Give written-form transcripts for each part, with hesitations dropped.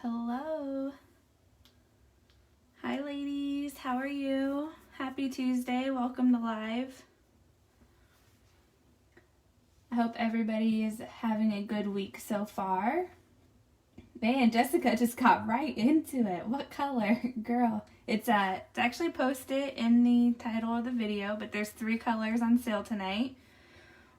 Hello. Hi ladies, how are you? Happy Tuesday, welcome to live. I hope everybody is having a good week so far. Man, Jessica just got right into it. What color? Girl. It's actually posted in the title of the video, but there's 3 colors on sale tonight,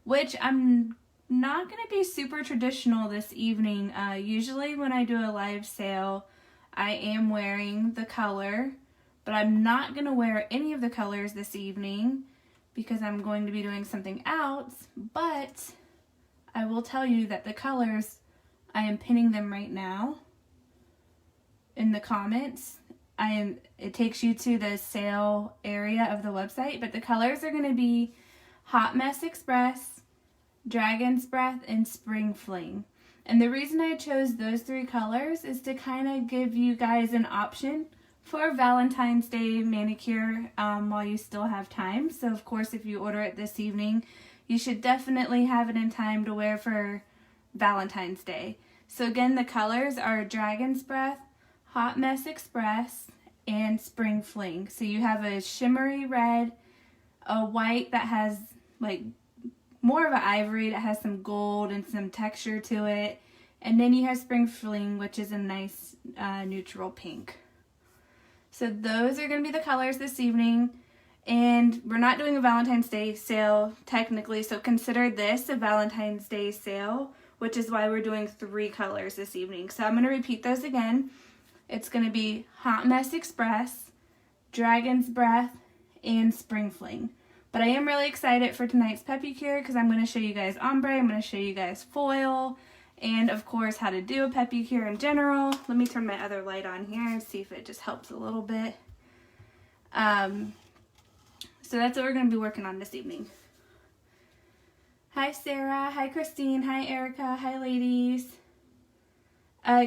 which I'm not going to be super traditional this evening. Usually when I do a live sale, I am wearing the color, but I'm not going to wear any of the colors this evening because I'm going to be doing something else. But I will tell you that the colors, I am pinning them right now in the comments. It takes you to the sale area of the website, but the colors are going to be Hot Mess Express, Dragon's Breath, and Spring Fling. And the reason I chose those 3 colors is to kind of give you guys an option for Valentine's Day manicure while you still have time. So of course, if you order it this evening, you should definitely have it in time to wear for Valentine's Day. So again, the colors are Dragon's Breath, Hot Mess Express, and Spring Fling. So you have a shimmery red, a white that has like more of an ivory that has some gold and some texture to it. And then you have Spring Fling, which is a nice neutral pink. So those are going to be the colors this evening. And we're not doing a Valentine's Day sale technically, so consider this a Valentine's Day sale, which is why we're doing 3 colors this evening. So I'm going to repeat those again. It's going to be Hot Mess Express, Dragon's Breath, and Spring Fling. But I am really excited for tonight's Peppi cure because I'm going to show you guys ombre, I'm going to show you guys foil, and of course how to do a Peppi cure in general. Let me turn my other light on here and see if it just helps a little bit. So that's what we're going to be working on this evening. Hi Sarah, hi Christine, hi Erica, hi ladies.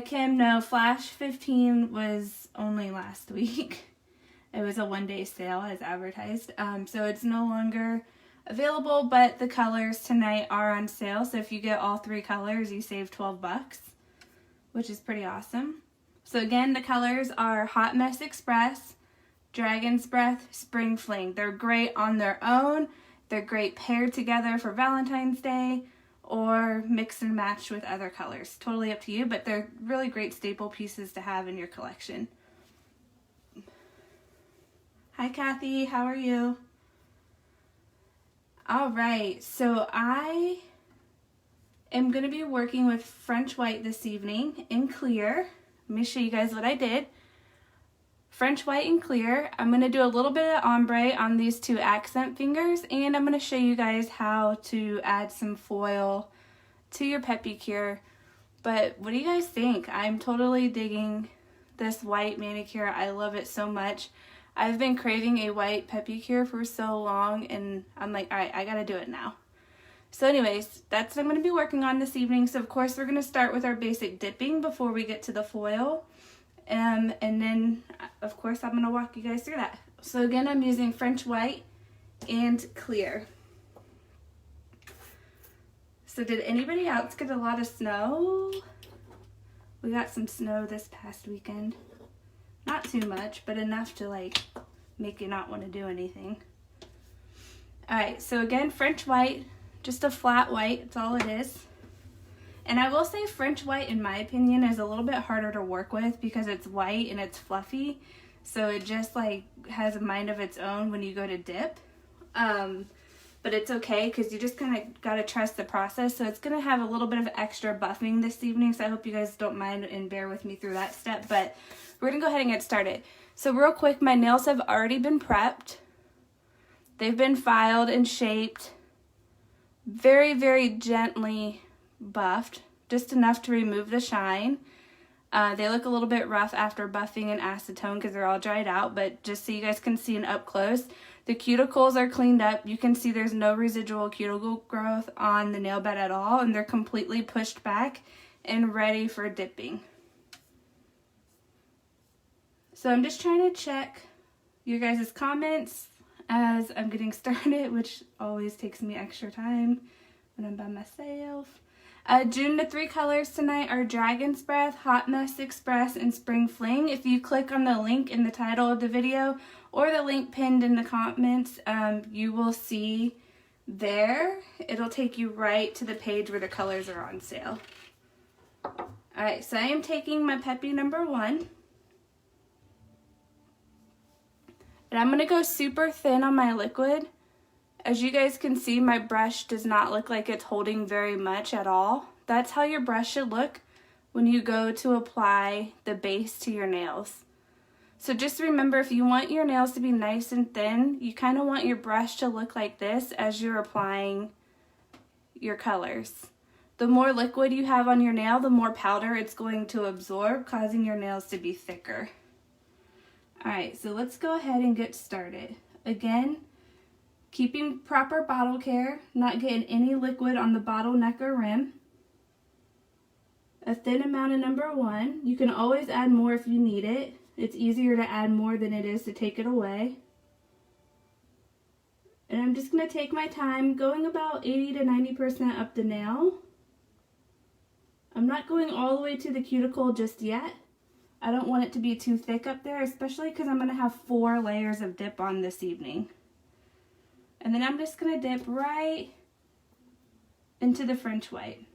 Kim, no, Flash 15 was only last week. It was a 1-day sale as advertised. So it's no longer available, but the colors tonight are on sale. So if you get all 3 colors, you save $12, which is pretty awesome. So again, the colors are Hot Mess Express, Dragon's Breath, Spring Fling. They're great on their own. They're great paired together for Valentine's Day or mix and match with other colors. Totally up to you, but they're really great staple pieces to have in your collection. Hi Kathy, how are you? All right, so I am going to be working with French white this evening in clear. Let me show you guys what I did. French white and clear. I'm going to do a little bit of ombre on these 2 accent fingers, and I'm going to show you guys how to add some foil to your Peppi cure. But what do you guys think? I'm totally digging this white manicure. I love it so much. I've been craving a white Peppi cure for so long, and I'm like, all right, I got to do it now. So anyways, that's what I'm going to be working on this evening. So of course, we're going to start with our basic dipping before we get to the foil. And then, of course, I'm going to walk you guys through that. So again, I'm using French white and clear. So did anybody else get a lot of snow? We got some snow this past weekend. Not too much, but enough to like make you not want to do anything. Alright, so again, French white, just a flat white, that's all it is. And I will say French white, in my opinion, is a little bit harder to work with because it's white and it's fluffy. So it just like has a mind of its own when you go to dip. But it's okay because you just kind of got to trust the process. So it's going to have a little bit of extra buffing this evening. So I hope you guys don't mind and bear with me through that step. But we're going to go ahead and get started. So real quick, my nails have already been prepped. They've been filed and shaped. Very, very gently buffed, just enough to remove the shine. They look a little bit rough after buffing and acetone because they're all dried out, but just so you guys can see an up close, the cuticles are cleaned up. You can see there's no residual cuticle growth on the nail bed at all, and they're completely pushed back and ready for dipping. So I'm just trying to check your guys' comments as I'm getting started, which always takes me extra time when I'm by myself. June, the 3 colors tonight are Dragon's Breath, Hot Mess Express, and Spring Fling. If you click on the link in the title of the video or the link pinned in the comments, you will see there. It'll take you right to the page where the colors are on sale. Alright, so I am taking my Peppi number 1. And I'm going to go super thin on my liquid. As you guys can see, my brush does not look like it's holding very much at all. That's how your brush should look when you go to apply the base to your nails. So just remember, if you want your nails to be nice and thin, you kind of want your brush to look like this as you're applying your colors. The more liquid you have on your nail, the more powder it's going to absorb, causing your nails to be thicker. Alright, so let's go ahead and get started. Again, keeping proper bottle care, not getting any liquid on the bottle neck or rim. A thin amount of number 1. You can always add more if you need it. It's easier to add more than it is to take it away. And I'm just going to take my time, going about 80 to 90% up the nail. I'm not going all the way to the cuticle just yet. I don't want it to be too thick up there, especially because I'm going to have 4 layers of dip on this evening. And then I'm just going to dip right into the French white.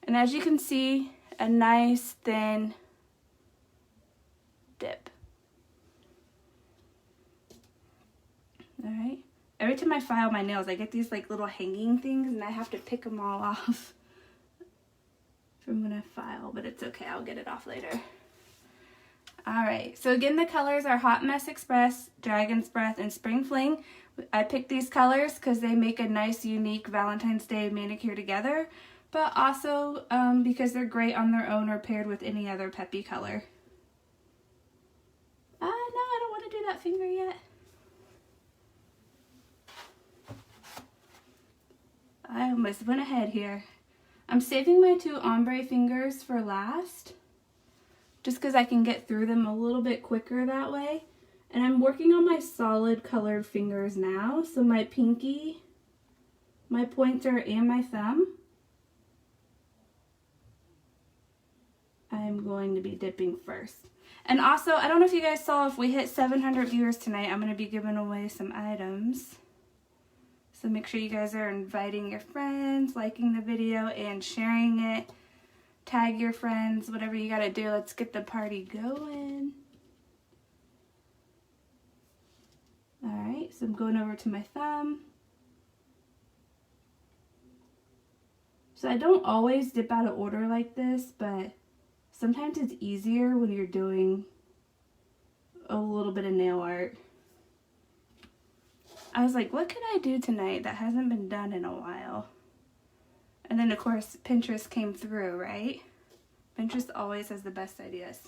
And as you can see, a nice thin dip. Alright. Every time I file my nails, I get these like little hanging things and I have to pick them all off from when I file, but it's okay, I'll get it off later. Alright, so again, the colors are Hot Mess Express, Dragon's Breath, and Spring Fling. I picked these colors because they make a nice, unique Valentine's Day manicure together, but also because they're great on their own or paired with any other Peppi color. No, I don't want to do that finger yet. I almost went ahead here. I'm saving my 2 ombre fingers for last, just because I can get through them a little bit quicker that way. And I'm working on my solid colored fingers now, so my pinky, my pointer, and my thumb, I'm going to be dipping first. And also, I don't know if you guys saw, if we hit 700 viewers tonight, I'm going to be giving away some items. So make sure you guys are inviting your friends, liking the video, and sharing it. Tag your friends, whatever you gotta do. Let's get the party going. Alright, so I'm going over to my thumb. So I don't always dip out of order like this, but sometimes it's easier when you're doing a little bit of nail art. I was like, what can I do tonight that hasn't been done in a while? And then, of course, Pinterest came through, right? Pinterest always has the best ideas.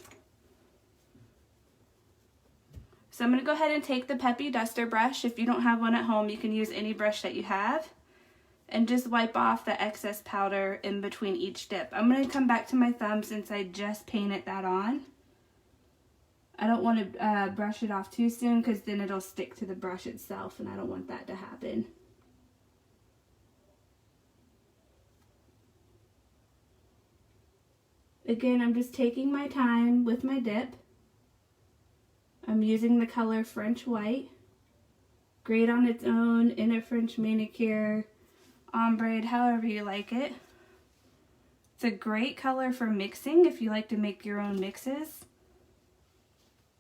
So I'm going to go ahead and take the Peppi duster brush. If you don't have one at home, you can use any brush that you have. And just wipe off the excess powder in between each dip. I'm going to come back to my thumb since I just painted that on. I don't want to brush it off too soon because then it'll stick to the brush itself, and I don't want that to happen. Again, I'm just taking my time with my dip. I'm using the color French White. Great on its own, in a French manicure, ombre, however you like it. It's a great color for mixing if you like to make your own mixes.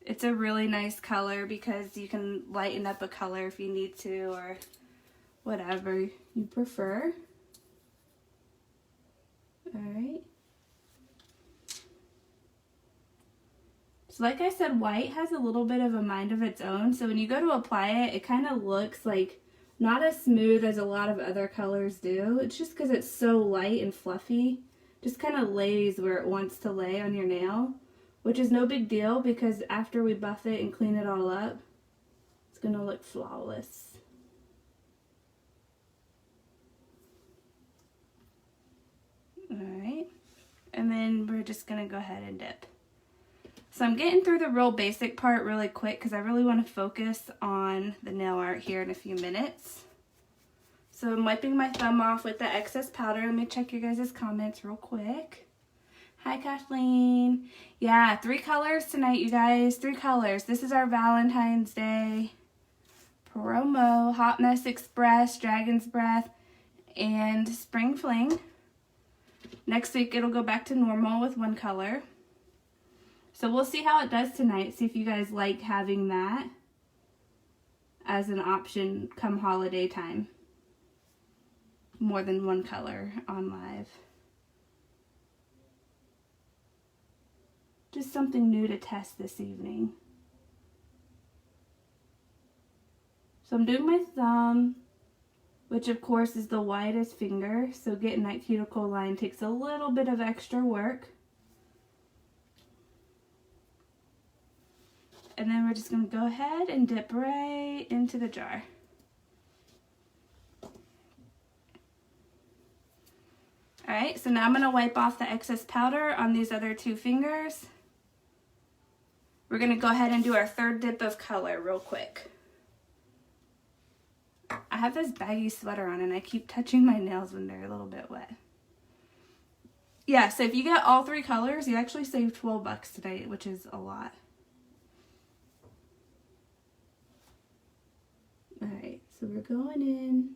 It's a really nice color because you can lighten up a color if you need to, or whatever you prefer. Alright. So like I said, white has a little bit of a mind of its own, so when you go to apply it, it kind of looks like not as smooth as a lot of other colors do. It's just because it's so light and fluffy. Just kind of lays where it wants to lay on your nail, which is no big deal because after we buff it and clean it all up, it's going to look flawless. Alright, and then we're just going to go ahead and dip. So I'm getting through the real basic part really quick because I really want to focus on the nail art here in a few minutes. So I'm wiping my thumb off with the excess powder. Let me check your guys' comments real quick. Hi, Kathleen. Yeah, 3 colors tonight, you guys. 3 colors. This is our Valentine's Day promo. Hot Mess Express, Dragon's Breath, and Spring Fling. Next week, it'll go back to normal with 1 color. So we'll see how it does tonight. See if you guys like having that as an option come holiday time. More than 1 color on live. Just something new to test this evening. So I'm doing my thumb, which of course is the widest finger. So getting that cuticle line takes a little bit of extra work. And then we're just going to go ahead and dip right into the jar. Alright, so now I'm going to wipe off the excess powder on these other 2 fingers. We're going to go ahead and do our 3rd dip of color real quick. I have this baggy sweater on and I keep touching my nails when they're a little bit wet. Yeah, so if you get all 3 colors, you actually save $12 today, which is a lot. Alright, so we're going in.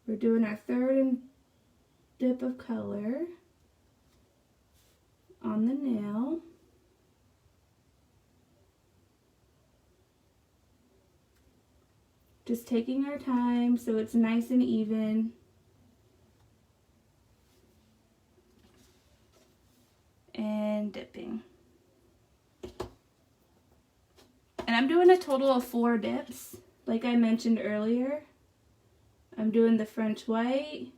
We're doing our 3rd dip of color on the nail. Just taking our time so it's nice and even. And dipping. And I'm doing a total of 4 dips. Like I mentioned earlier, I'm doing the French white.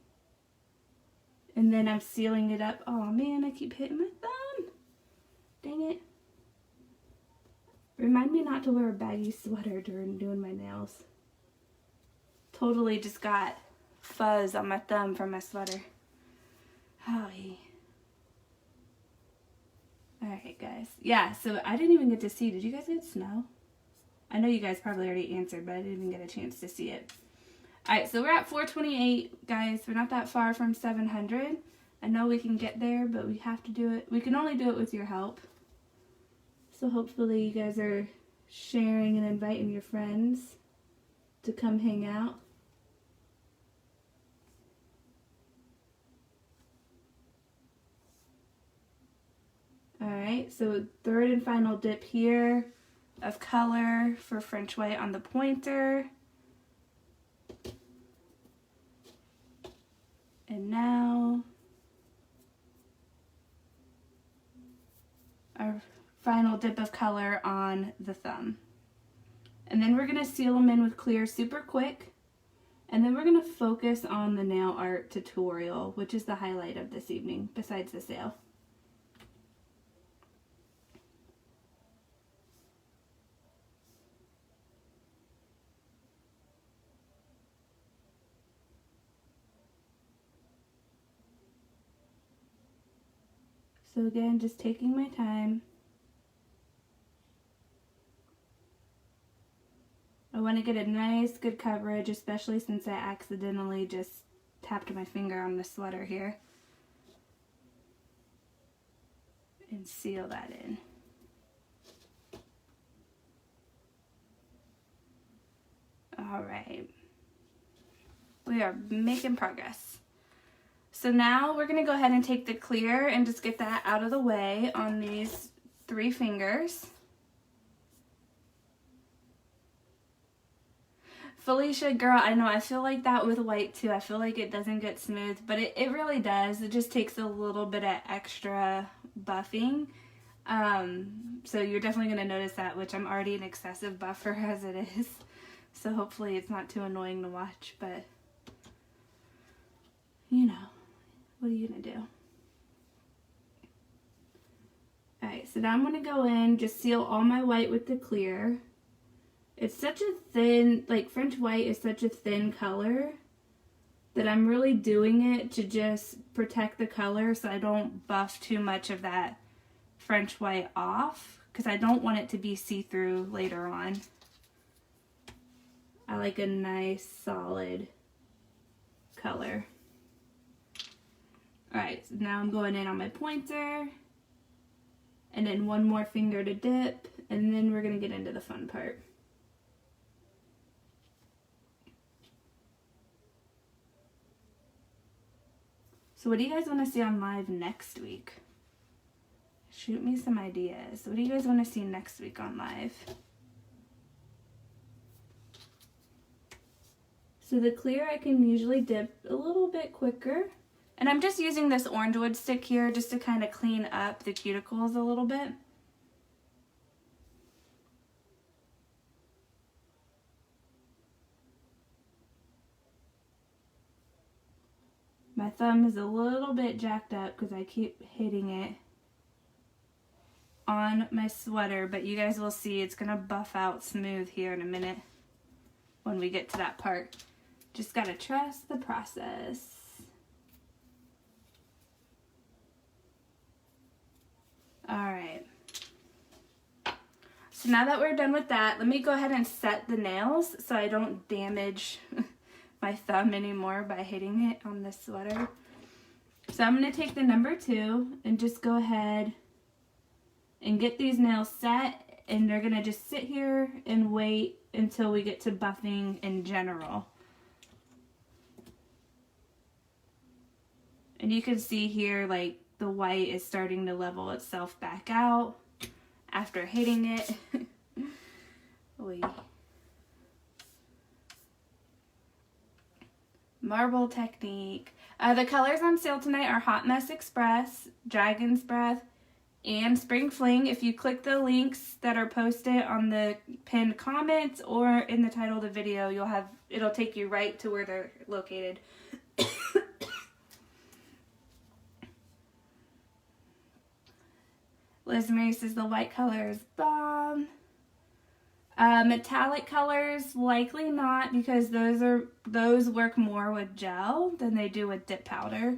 And then I'm sealing it up. Oh man, I keep hitting my thumb. Dang it. Remind me not to wear a baggy sweater during doing my nails. Totally just got fuzz on my thumb from my sweater. Howie. Alright guys. Yeah, so I didn't even get to see. Did you guys get snow? I know you guys probably already answered, but I didn't even get a chance to see it. Alright, so we're at 428, guys. We're not that far from 700. I know we can get there, but we have to do it. We can only do it with your help. So hopefully you guys are sharing and inviting your friends to come hang out. Alright, so 3rd and final dip here of color for French white on the pointer. And now our final dip of color on the thumb. And then we're going to seal them in with clear super quick. And then we're going to focus on the nail art tutorial, which is the highlight of this evening, besides the sale. So again, just taking my time. I want to get a nice, good coverage, especially since I accidentally just tapped my finger on the sweater here. And seal that in. Alright. We are making progress. So now we're going to go ahead and take the clear and just get that out of the way on these 3 fingers. Felicia, girl, I know, I feel like that with white too. I feel like it doesn't get smooth, but it really does. It just takes a little bit of extra buffing. So you're definitely going to notice that, which I'm already an excessive buffer as it is. So hopefully it's not too annoying to watch, but you know. What are you going to do? Alright, so now I'm going to go in, just seal all my white with the clear. It's such a thin, like French white is such a thin color that I'm really doing it to just protect the color so I don't buff too much of that French white off, because I don't want it to be see-through later on. I like a nice solid color. Alright, so now I'm going in on my pointer, and then one more finger to dip, and then we're going to get into the fun part. So what do you guys want to see on live next week? Shoot me some ideas. What do you guys want to see next week on live? So the clear I can usually dip a little bit quicker. And I'm just using this orange wood stick here just to kind of clean up the cuticles a little bit. My thumb is a little bit jacked up because I keep hitting it on my sweater, but you guys will see it's gonna buff out smooth here in a minute when we get to that part. Just gotta trust the process. Alright. So now that we're done with that, let me go ahead and set the nails so I don't damage my thumb anymore by hitting it on this sweater. So I'm going to take the number 2 and just go ahead and get these nails set, and they're going to just sit here and wait until we get to buffing in general. And you can see here like the white is starting to level itself back out after hitting it. Oy. Marble technique. The colors on sale tonight are Hot Mess Express, Dragon's Breath, and Spring Fling. If you click the links that are posted on the pinned comments or in the title of the video, it'll take you right to where they're located. Liz Mary says the white color is bomb. Metallic colors, likely not, because those work more with gel than they do with dip powder.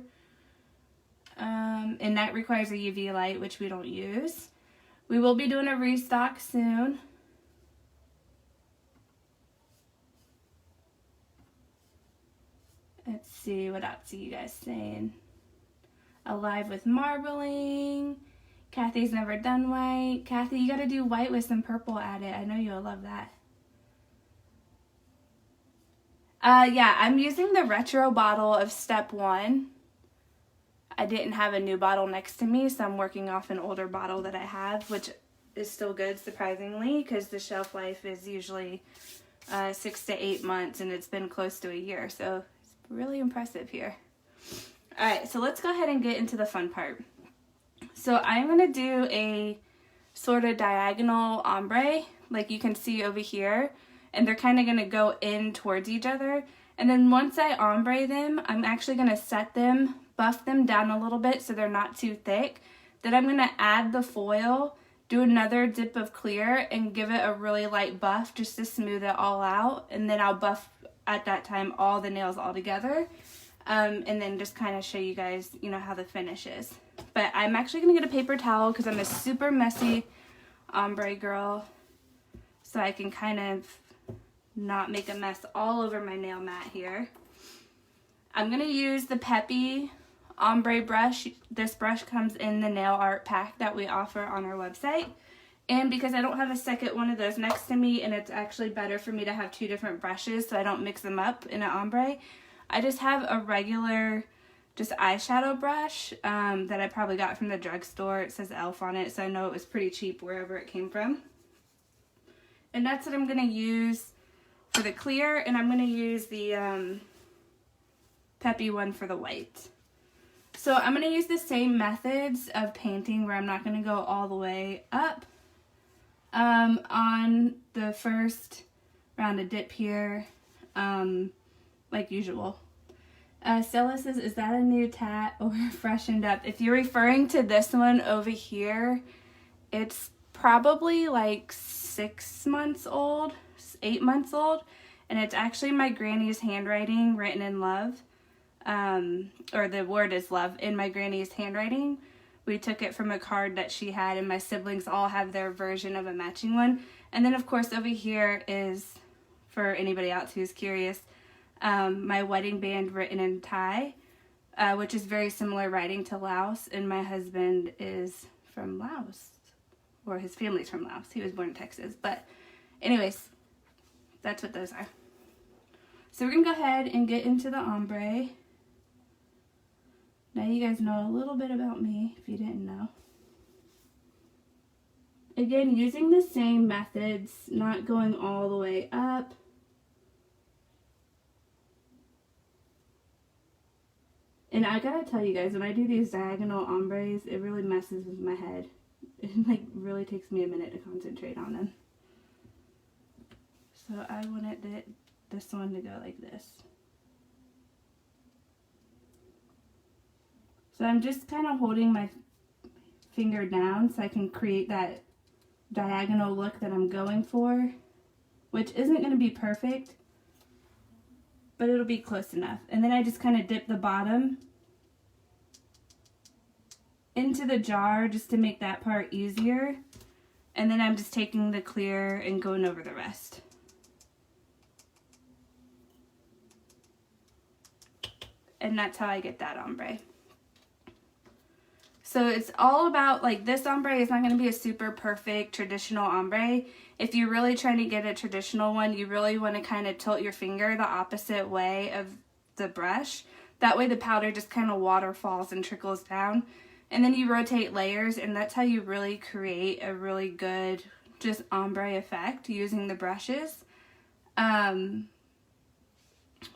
And that requires a UV light, which we don't use. We will be doing a restock soon. Let's see, what else are you guys saying? Alive with marbling. Kathy's never done white. Kathy, you gotta do white with some purple added. I know you'll love that. Yeah, I'm using the retro bottle of Step 1. I didn't have a new bottle next to me, so I'm working off an older bottle that I have, which is still good, surprisingly, because the shelf life is usually 6 to 8 months, and it's been close to a year, so it's really impressive here. Alright, so let's go ahead and get into the fun part. So I'm going to do a sort of diagonal ombre, like you can see over here, and they're kind of going to go in towards each other. And then once I ombre them, I'm actually going to set them, buff them down a little bit so they're not too thick. Then I'm going to add the foil, do another dip of clear, and give it a really light buff just to smooth it all out. And then I'll buff at that time all the nails all together. And then just kind of show you guys, how the finish is. But I'm actually going to get a paper towel because I'm a super messy ombre girl. So I can kind of not make a mess all over my nail mat here. I'm going to use the Peppi ombre brush. This brush comes in the nail art pack that we offer on our website. And because I don't have a second one of those next to me, and it's actually better for me to have 2 different brushes so I don't mix them up in an ombre, I just have a regular just eyeshadow brush that I probably got from the drugstore. It says Elf on it, so I know it was pretty cheap wherever it came from. And that's what I'm going to use for the clear, and I'm going to use the Peppi one for the white. So I'm going to use the same methods of painting where I'm not going to go all the way up. On the first round of dip here, like usual. Stella says, is that a new tat or freshened up? If you're referring to this one over here, it's probably like 6 months old, 8 months old, and it's actually my granny's handwriting written in love, or the word is love in my granny's handwriting. We took it from a card that she had, and my siblings all have their version of a matching one. And then of course over here is, for anybody else who's curious, my wedding band written in Thai, which is very similar writing to Laos, and my husband is from Laos, or his family's from Laos. He was born in Texas, but anyways, that's what those are. So we're going to go ahead and get into the ombre. Now you guys know a little bit about me, if you didn't know. Again, using the same methods, not going all the way up. And I gotta tell you guys, when I do these diagonal ombres, it really messes with my head. It like really takes me a minute to concentrate on them. So I wanted this one to go like this. So I'm just kind of holding my finger down so I can create that diagonal look that I'm going for, which isn't going to be perfect, but it'll be close enough. And then I just kind of dip the bottom into the jar just to make that part easier. And then I'm just taking the clear and going over the rest. And that's how I get that ombre. So it's all about, like, this ombre is not going to be a super perfect traditional ombre. If you're really trying to get a traditional one, you really want to kind of tilt your finger the opposite way of the brush. That way the powder just kind of waterfalls and trickles down. And then you rotate layers, and that's how you really create a really good just ombre effect using the brushes.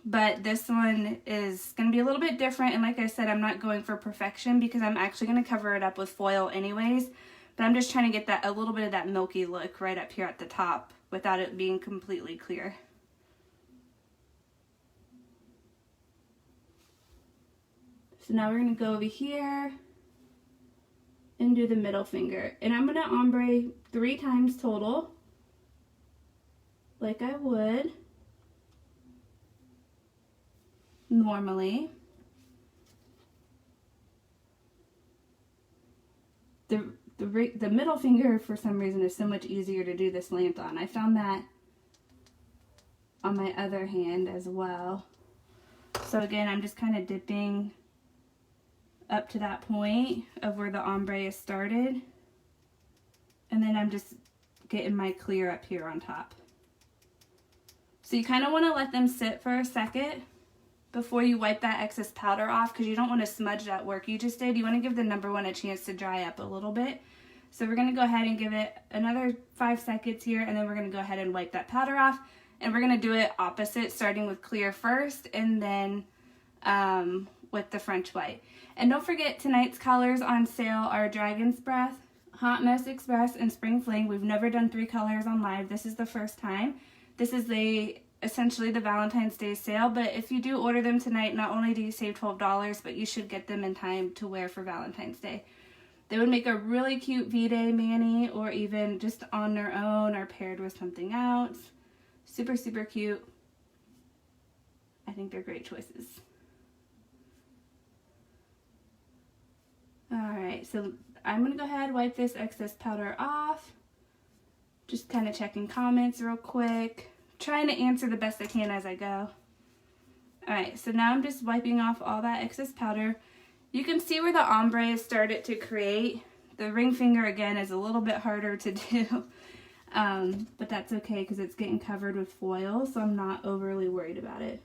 But this one is going to be a little bit different, and like I said, I'm not going for perfection because I'm actually going to cover it up with foil anyways, but I'm just trying to get that a little bit of that milky look right up here at the top without it being completely clear. So now we're going to go over here and do the middle finger, and I'm going to ombre 3 times total like I would normally. The middle finger, for some reason, is so much easier to do this length on. I found that on my other hand as well. So again, I'm just kind of dipping up to that point of where the ombre is started, and then I'm just getting my clear up here on top. So you kind of want to let them sit for a second before you wipe that excess powder off, because you don't want to smudge that work you just did. You want to give the number 1 a chance to dry up a little bit. So we're going to go ahead and give it another 5 seconds here, and then we're going to go ahead and wipe that powder off. And we're going to do it opposite, starting with clear first, and then with the French white. And don't forget, tonight's colors on sale are Dragon's Breath, Hot Mess Express, and Spring Fling. We've never done 3 colors on live. This is the first time. This is essentially the Valentine's Day sale, but if you do order them tonight, not only do you save $12, but you should get them in time to wear for Valentine's Day. They would make a really cute V-Day mani, or even just on their own or paired with something else. Super, super cute. I think they're great choices. Alright, so I'm going to go ahead and wipe this excess powder off. Just kind of checking comments real quick. Trying to answer the best I can as I go. Alright, so now I'm just wiping off all that excess powder. You can see where the ombre has started to create. The ring finger, again, is a little bit harder to do. But that's okay because it's getting covered with foil, so I'm not overly worried about it.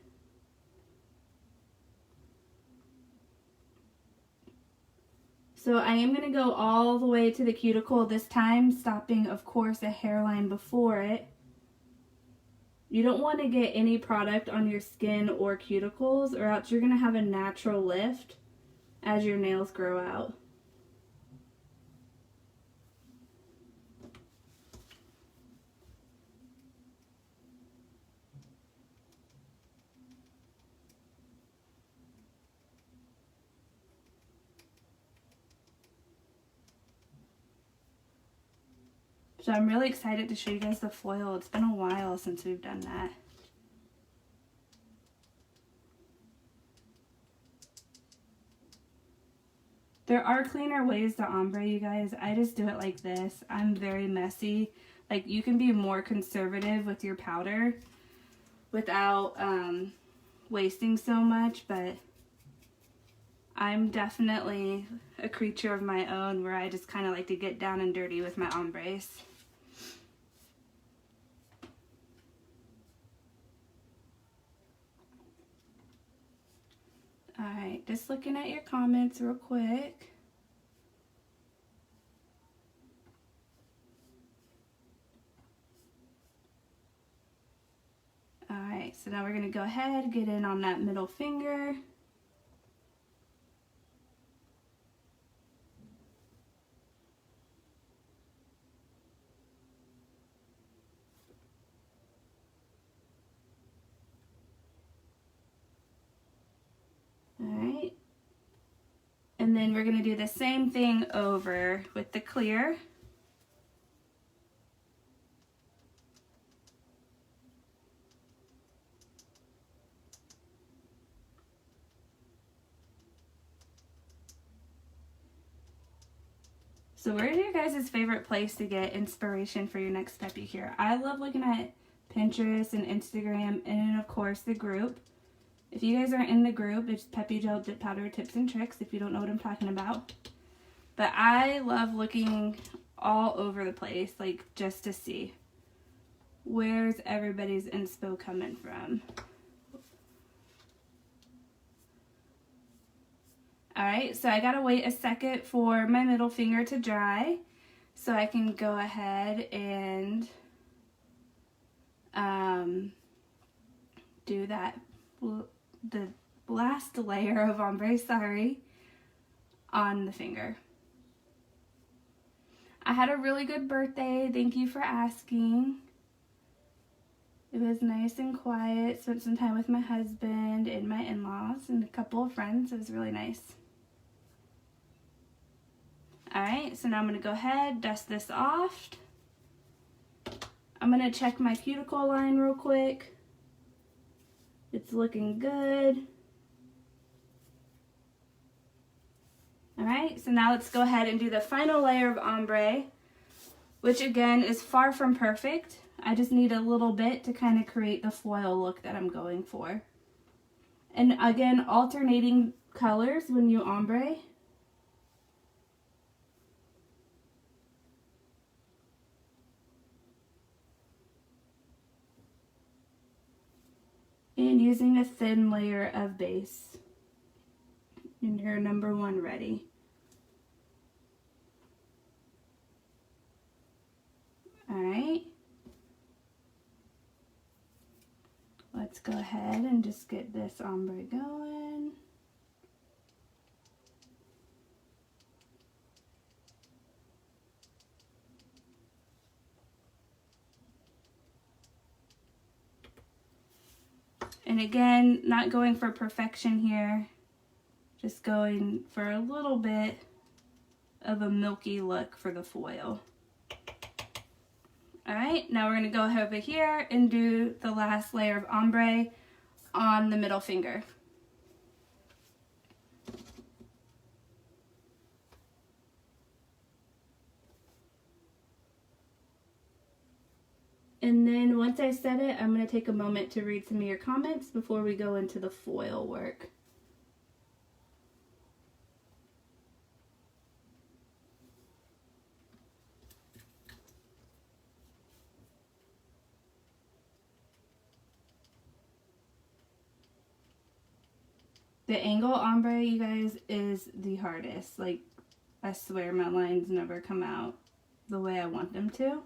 So I am going to go all the way to the cuticle this time, stopping, of course, a hairline before it. You don't want to get any product on your skin or cuticles, or else you're going to have a natural lift as your nails grow out. So I'm really excited to show you guys the foil. It's been a while since we've done that. There are cleaner ways to ombre, you guys. I just do it like this. I'm very messy. Like, you can be more conservative with your powder without wasting so much, but I'm definitely a creature of my own where I just kind of like to get down and dirty with my ombres. Alright, just looking at your comments real quick. Alright, so now we're going to go ahead and get in on that middle finger. Alright, and then we're going to do the same thing over with the clear. So where's your guys' favorite place to get inspiration for your next Peppi here? I love looking at Pinterest and Instagram, and of course the group. If you guys aren't in the group, it's Peppi Gel Dip Powder Tips and Tricks if you don't know what I'm talking about. But I love looking all over the place, like just to see where's everybody's inspo coming from. Alright, so I gotta wait a second for my middle finger to dry so I can go ahead and do that, the last layer of ombre, on the finger. I had a really good birthday, thank you for asking. It was nice and quiet, spent some time with my husband and my in-laws and a couple of friends. It was really nice. Alright, so now I'm going to go ahead, dust this off. I'm going to check my cuticle line real quick. It's looking good. Alright, so now let's go ahead and do the final layer of ombre, which again is far from perfect. I just need a little bit to kind of create the foil look that I'm going for. And again, alternating colors when you ombre. And using a thin layer of base. And you're number one ready. Alright. Let's go ahead and just get this ombre going. And again, not going for perfection here, just going for a little bit of a milky look for the foil. Alright, now we're going to go over here and do the last layer of ombre on the middle finger. And then once I set it, I'm going to take a moment to read some of your comments before we go into the foil work. The angle ombre, you guys, is the hardest. Like, I swear my lines never come out the way I want them to,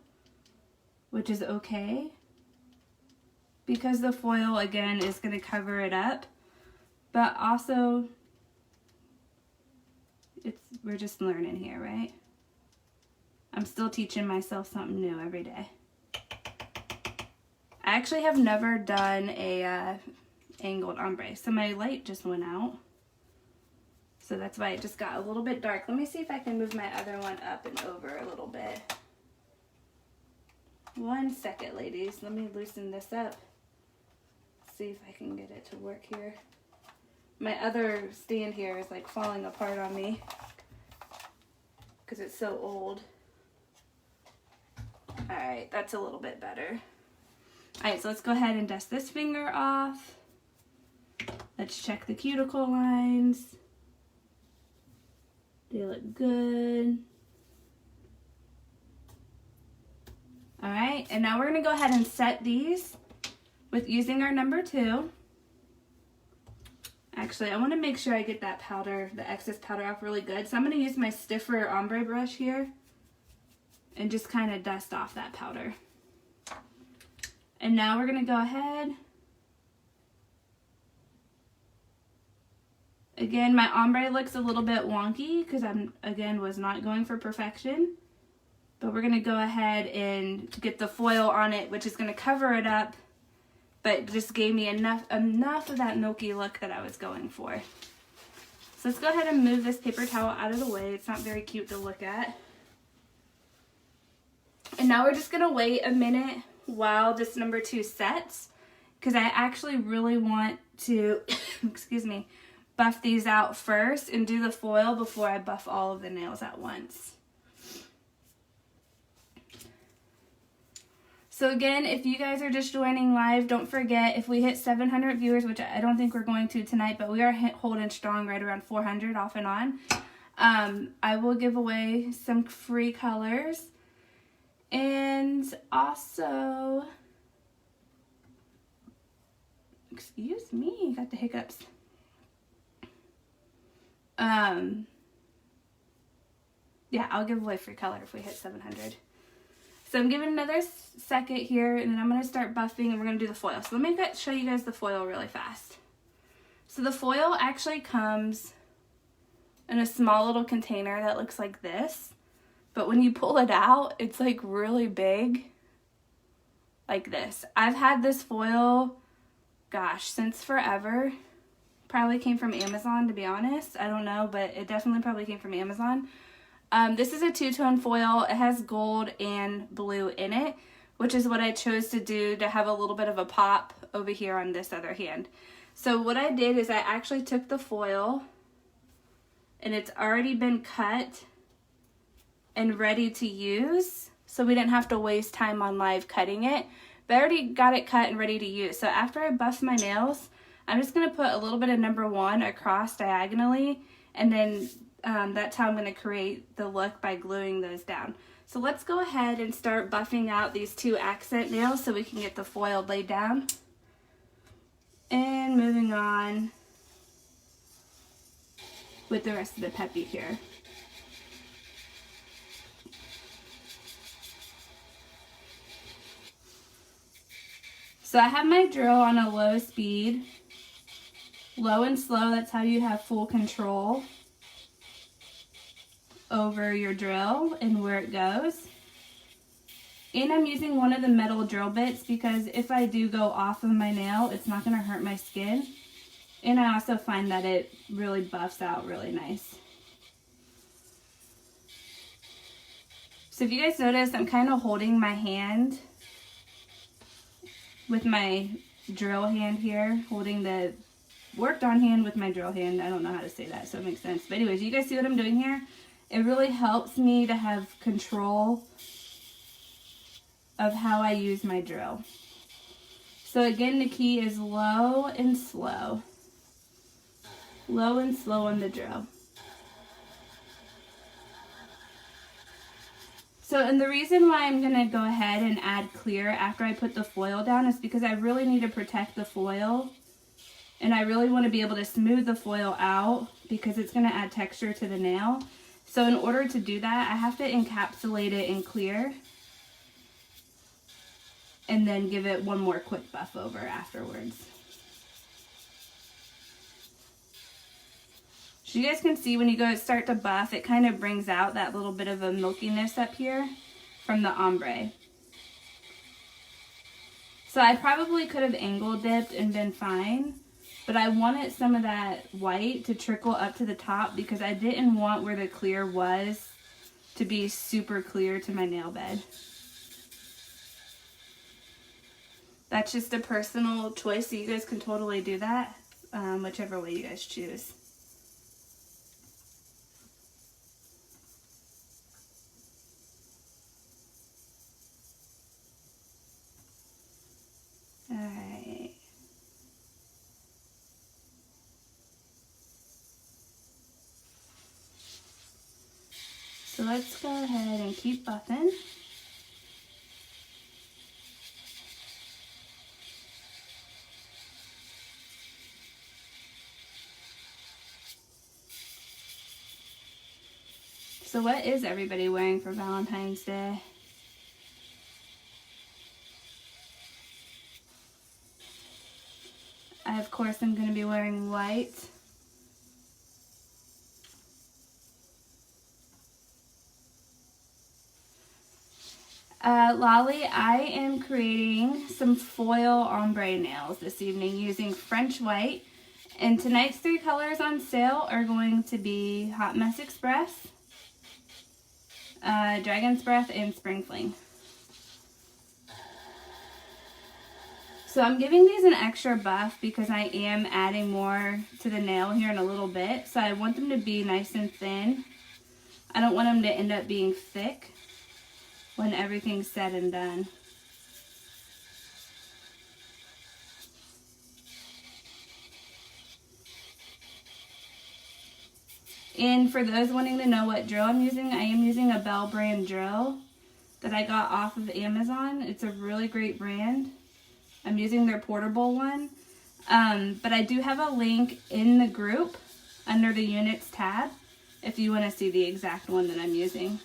which is okay, because the foil, again, is going to cover it up, but also, we're just learning here, right? I'm still teaching myself something new every day. I actually have never done a angled ombre, so my light just went out, so that's why it just got a little bit dark. Let me see if I can move my other one up and over a little bit. One second, ladies. Let me loosen this up. See if I can get it to work here. My other stand here is like falling apart on me because it's so old. Alright, that's a little bit better. Alright, so let's go ahead and dust this finger off. Let's check the cuticle lines. They look good. All right, and now we're gonna go ahead and set these with using our number 2. Actually, I wanna make sure I get that powder, the excess powder off really good. So I'm gonna use my stiffer ombre brush here and just kind of dust off that powder. And now we're gonna go ahead. Again, my ombre looks a little bit wonky because was not going for perfection. But we're gonna go ahead and get the foil on it, which is gonna cover it up, but just gave me enough of that milky look that I was going for. So let's go ahead and move this paper towel out of the way. It's not very cute to look at. And now we're just gonna wait a minute while this number 2 sets, because I actually really want to, excuse me, buff these out first and do the foil before I buff all of the nails at once. So again, if you guys are just joining live, don't forget, if we hit 700 viewers, which I don't think we're going to tonight, but we are holding strong right around 400 off and on, I will give away some free colors. And also, excuse me, got the hiccups. Yeah, I'll give away free color if we hit 700. So I'm giving another second here, and then I'm going to start buffing, and we're going to do the foil. So let me show you guys the foil really fast. So the foil actually comes in a small little container that looks like this. But when you pull it out, it's like really big, like this. I've had this foil, gosh, since forever. Probably came from Amazon, to be honest. I don't know, but it definitely probably came from Amazon. This is a 2-tone foil. It has gold and blue in it, which is what I chose to do to have a little bit of a pop over here on this other hand. So what I did is I actually took the foil, and it's already been cut and ready to use, so we didn't have to waste time on live cutting it. But I already got it cut and ready to use. So after I buff my nails, I'm just going to put a little bit of number 1 across diagonally, and then that's how I'm going to create the look by gluing those down. So let's go ahead and start buffing out these 2 accent nails so we can get the foil laid down. And moving on with the rest of the Peppi here. So I have my drill on a low speed. Low and slow, that's how you have full control over your drill and where it goes. And I'm using one of the metal drill bits because if I do go off of my nail, it's not going to hurt my skin. And I also find that it really buffs out really nice. So if you guys notice, I'm kind of holding my hand with my drill hand here, holding the worked on hand with my drill hand. I don't know how to say that, so it makes sense. But anyways, you guys see what I'm doing here? It really helps me to have control of how I use my drill. So again, the key is low and slow. Low and slow on the drill. So, and the reason why I'm going to go ahead and add clear after I put the foil down is because I really need to protect the foil. And I really want to be able to smooth the foil out because it's going to add texture to the nail. So in order to do that, I have to encapsulate it in clear. And then give it one more quick buff over afterwards. So you guys can see when you start to buff, it kind of brings out that little bit of a milkiness up here from the ombre. So I probably could have angle dipped and been fine, but I wanted some of that white to trickle up to the top because I didn't want where the clear was to be super clear to my nail bed. That's just a personal choice, so you guys can totally do that, whichever way you guys choose. Alright. let's go ahead and keep buffing. So what is everybody wearing for Valentine's Day? I, of course, am going to be wearing white. Lolly, I am creating some foil ombre nails this evening using French white. And tonight's 3 colors on sale are going to be Hot Mess Express, Dragon's Breath, and Spring Fling. So I'm giving these an extra buff because I am adding more to the nail here in a little bit. So I want them to be nice and thin. I don't want them to end up being thick when everything's said and done. And for those wanting to know what drill I'm using, I am using a Bell brand drill that I got off of Amazon. It's a really great brand. I'm using their portable one. But I do have a link in the group under the units tab if you want to see the exact one that I'm using.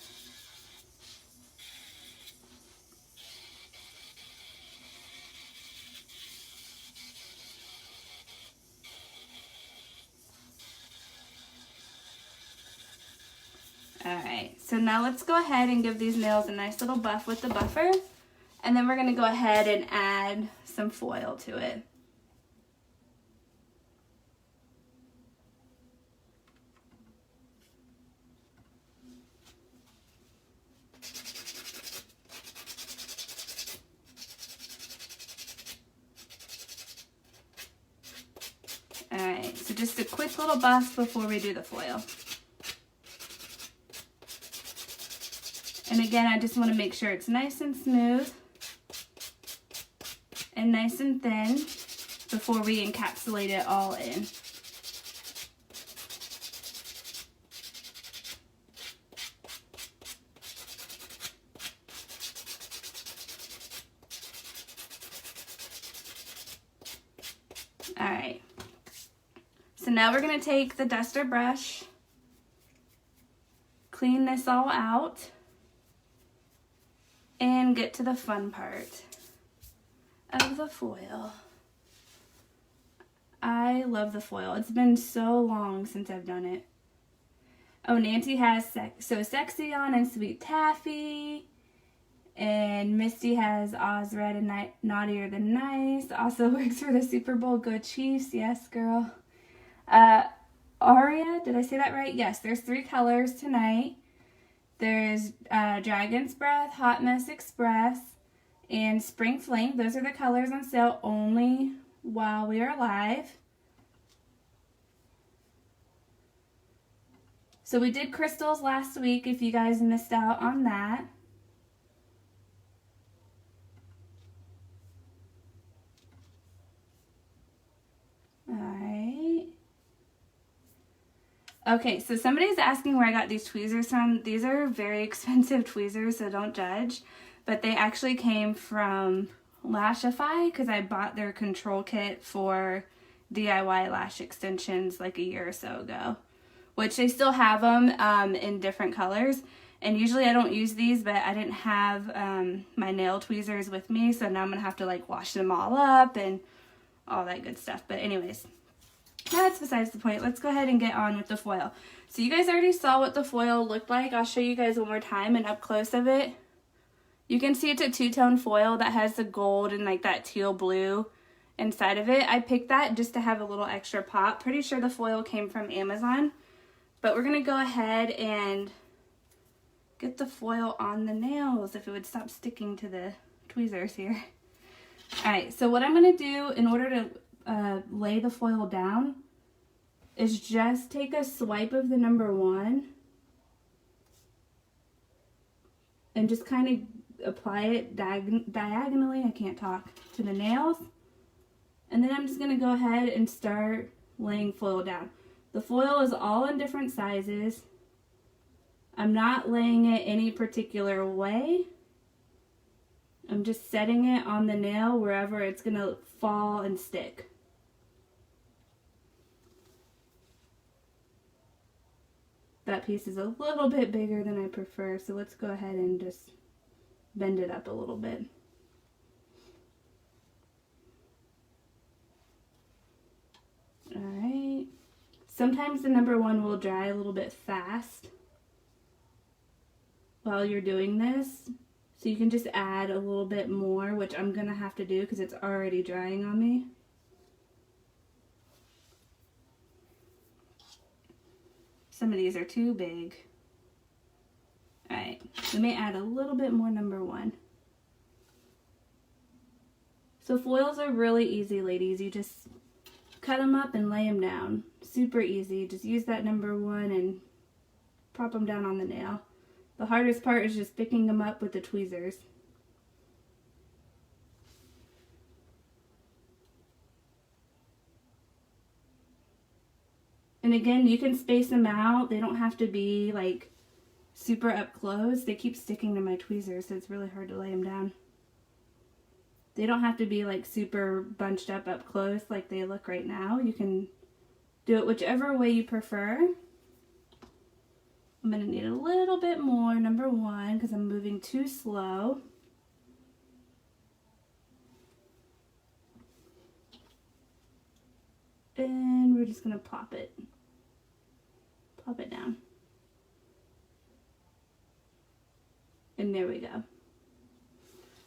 Alright, so now let's go ahead and give these nails a nice little buff with the buffer. And then we're going to go ahead and add some foil to it. Alright, so just a quick little buff before we do the foil. And again, I just want to make sure it's nice and smooth and nice and thin before we encapsulate it all in. Alright, so now we're going to take the duster brush, clean this all out, and get to the fun part of the foil. I love the foil. It's been so long since I've done it. Oh, Nancy has So Sexy on and Sweet Taffy. And Misty has Oz Red and Naughtier Than Nice. Also works for the Super Bowl. Go Chiefs. Yes, girl. Aria, did I say that right? Yes, there's 3 colors tonight. There's Dragon's Breath, Hot Mess Express, and Spring Fling. Those are the colors on sale only while we are live. So we did crystals last week if you guys missed out on that. Alright. Okay, so somebody's asking where I got these tweezers from. These are very expensive tweezers, so don't judge. But they actually came from Lashify because I bought their control kit for DIY lash extensions like a year or so ago. Which they still have them in different colors. And usually I don't use these, but I didn't have my nail tweezers with me. So now I'm going to have to like wash them all up and all that good stuff. But anyways, that's besides the point. Let's go ahead and get on with the foil. So you guys already saw what the foil looked like. I'll show you guys one more time and up close of it. You can see it's a two-tone foil that has the gold and like that teal blue inside of it. I picked that just to have a little extra pop. Pretty sure the foil came from Amazon. But we're going to go ahead and get the foil on the nails if it would stop sticking to the tweezers here. Alright, so what I'm going to do in order to lay the foil down is just take a swipe of the number 1 and just kind of apply it diagonally, I can't talk, to the nails. And then I'm just going to go ahead and start laying foil down. The foil is all in different sizes. I'm not laying it any particular way. I'm just setting it on the nail wherever it's going to fall and stick. That piece is a little bit bigger than I prefer, so let's go ahead and just bend it up a little bit. Alright. Sometimes the number 1 will dry a little bit fast while you're doing this. So you can just add a little bit more, which I'm going to have to do because it's already drying on me. Some of these are too big. Alright, let me add a little bit more number 1. So foils are really easy, ladies. You just cut them up and lay them down. Super easy. Just use that number 1 and prop them down on the nail. The hardest part is just picking them up with the tweezers. And again, you can space them out. They don't have to be like super up close. They keep sticking to my tweezers, so it's really hard to lay them down. They don't have to be like super bunched up close like they look right now. You can do it whichever way you prefer. I'm going to need a little bit more, number 1, because I'm moving too slow. And we're just going to plop it down. And there we go.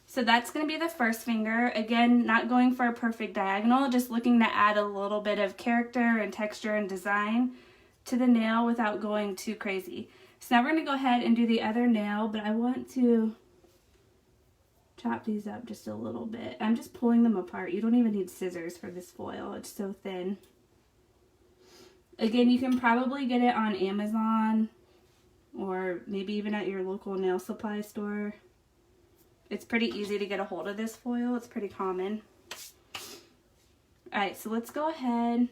So that's going to be the first finger. Again, not going for a perfect diagonal, just looking to add a little bit of character and texture and design to the nail without going too crazy. So now we're going to go ahead and do the other nail, but I want to chop these up just a little bit. I'm just pulling them apart. You don't even need scissors for this foil. It's so thin. Again, you can probably get it on Amazon or maybe even at your local nail supply store. It's pretty easy to get a hold of this foil. It's pretty common. Alright, so let's go ahead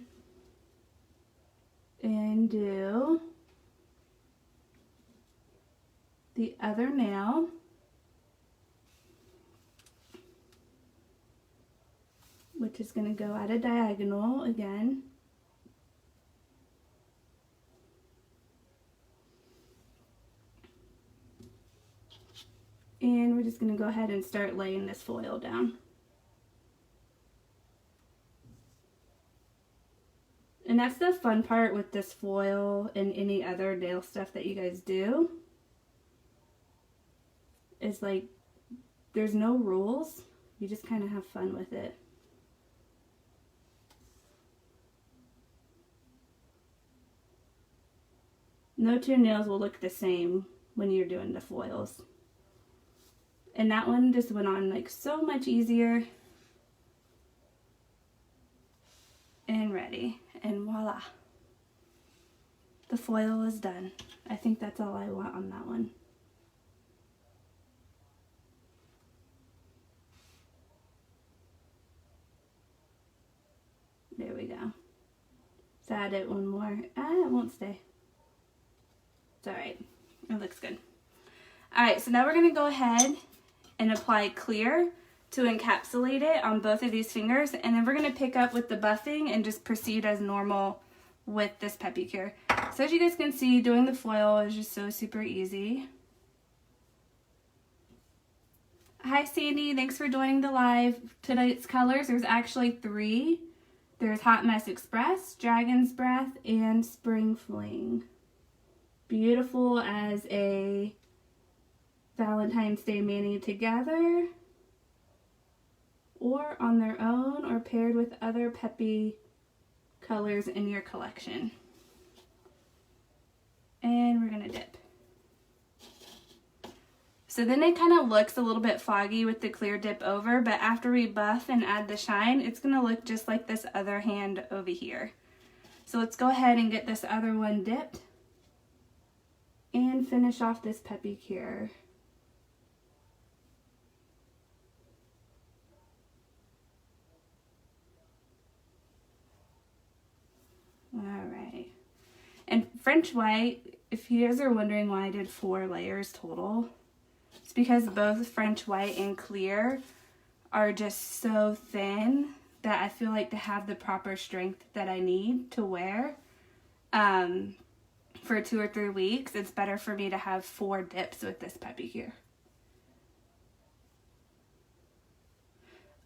and do the other nail. Which is going to go at a diagonal again. And we're just going to go ahead and start laying this foil down. And that's the fun part with this foil and any other nail stuff that you guys do. Is like, there's no rules. You just kind of have fun with it. No two nails will look the same when you're doing the foils. And that one just went on like so much easier. And ready. And voila. The foil is done. I think that's all I want on that one. There we go. Let's add it one more. It won't stay. It's alright. It looks good. Alright, so now we're going to go ahead and apply clear to encapsulate it on both of these fingers, and then we're going to pick up with the buffing and just proceed as normal with this Peppi cure. So as you guys can see, doing the foil is just so super easy. Hi Sandy, thanks for joining the live. Tonight's colors, there's actually 3. There's Hot Mess Express, Dragon's Breath, and Spring Fling. Beautiful as a Valentine's Day mani together, or on their own, or paired with other Peppi colors in your collection. And we're gonna dip. So then it kind of looks a little bit foggy with the clear dip over, but after we buff and add the shine, it's gonna look just like this other hand over here. So let's go ahead and get this other one dipped and finish off this Peppi cure. Alright. And French white, if you guys are wondering why I did 4 layers total, it's because both French white and clear are just so thin that I feel like to have the proper strength that I need to wear for 2 or 3 weeks, it's better for me to have 4 dips with this Peppi here.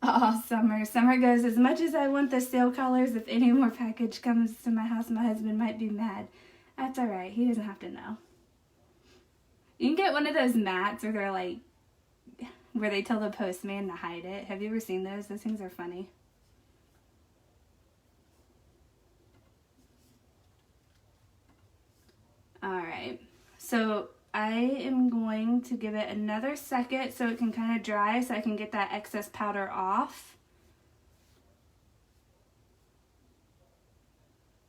Oh, Summer. Summer goes, as much as I want the sale colors, if any more package comes to my house, my husband might be mad. That's all right. He doesn't have to know. You can get one of those mats where they're like, where they tell the postman to hide it. Have you ever seen those? Those things are funny. All right. So I am going to give it another second so it can kind of dry so I can get that excess powder off.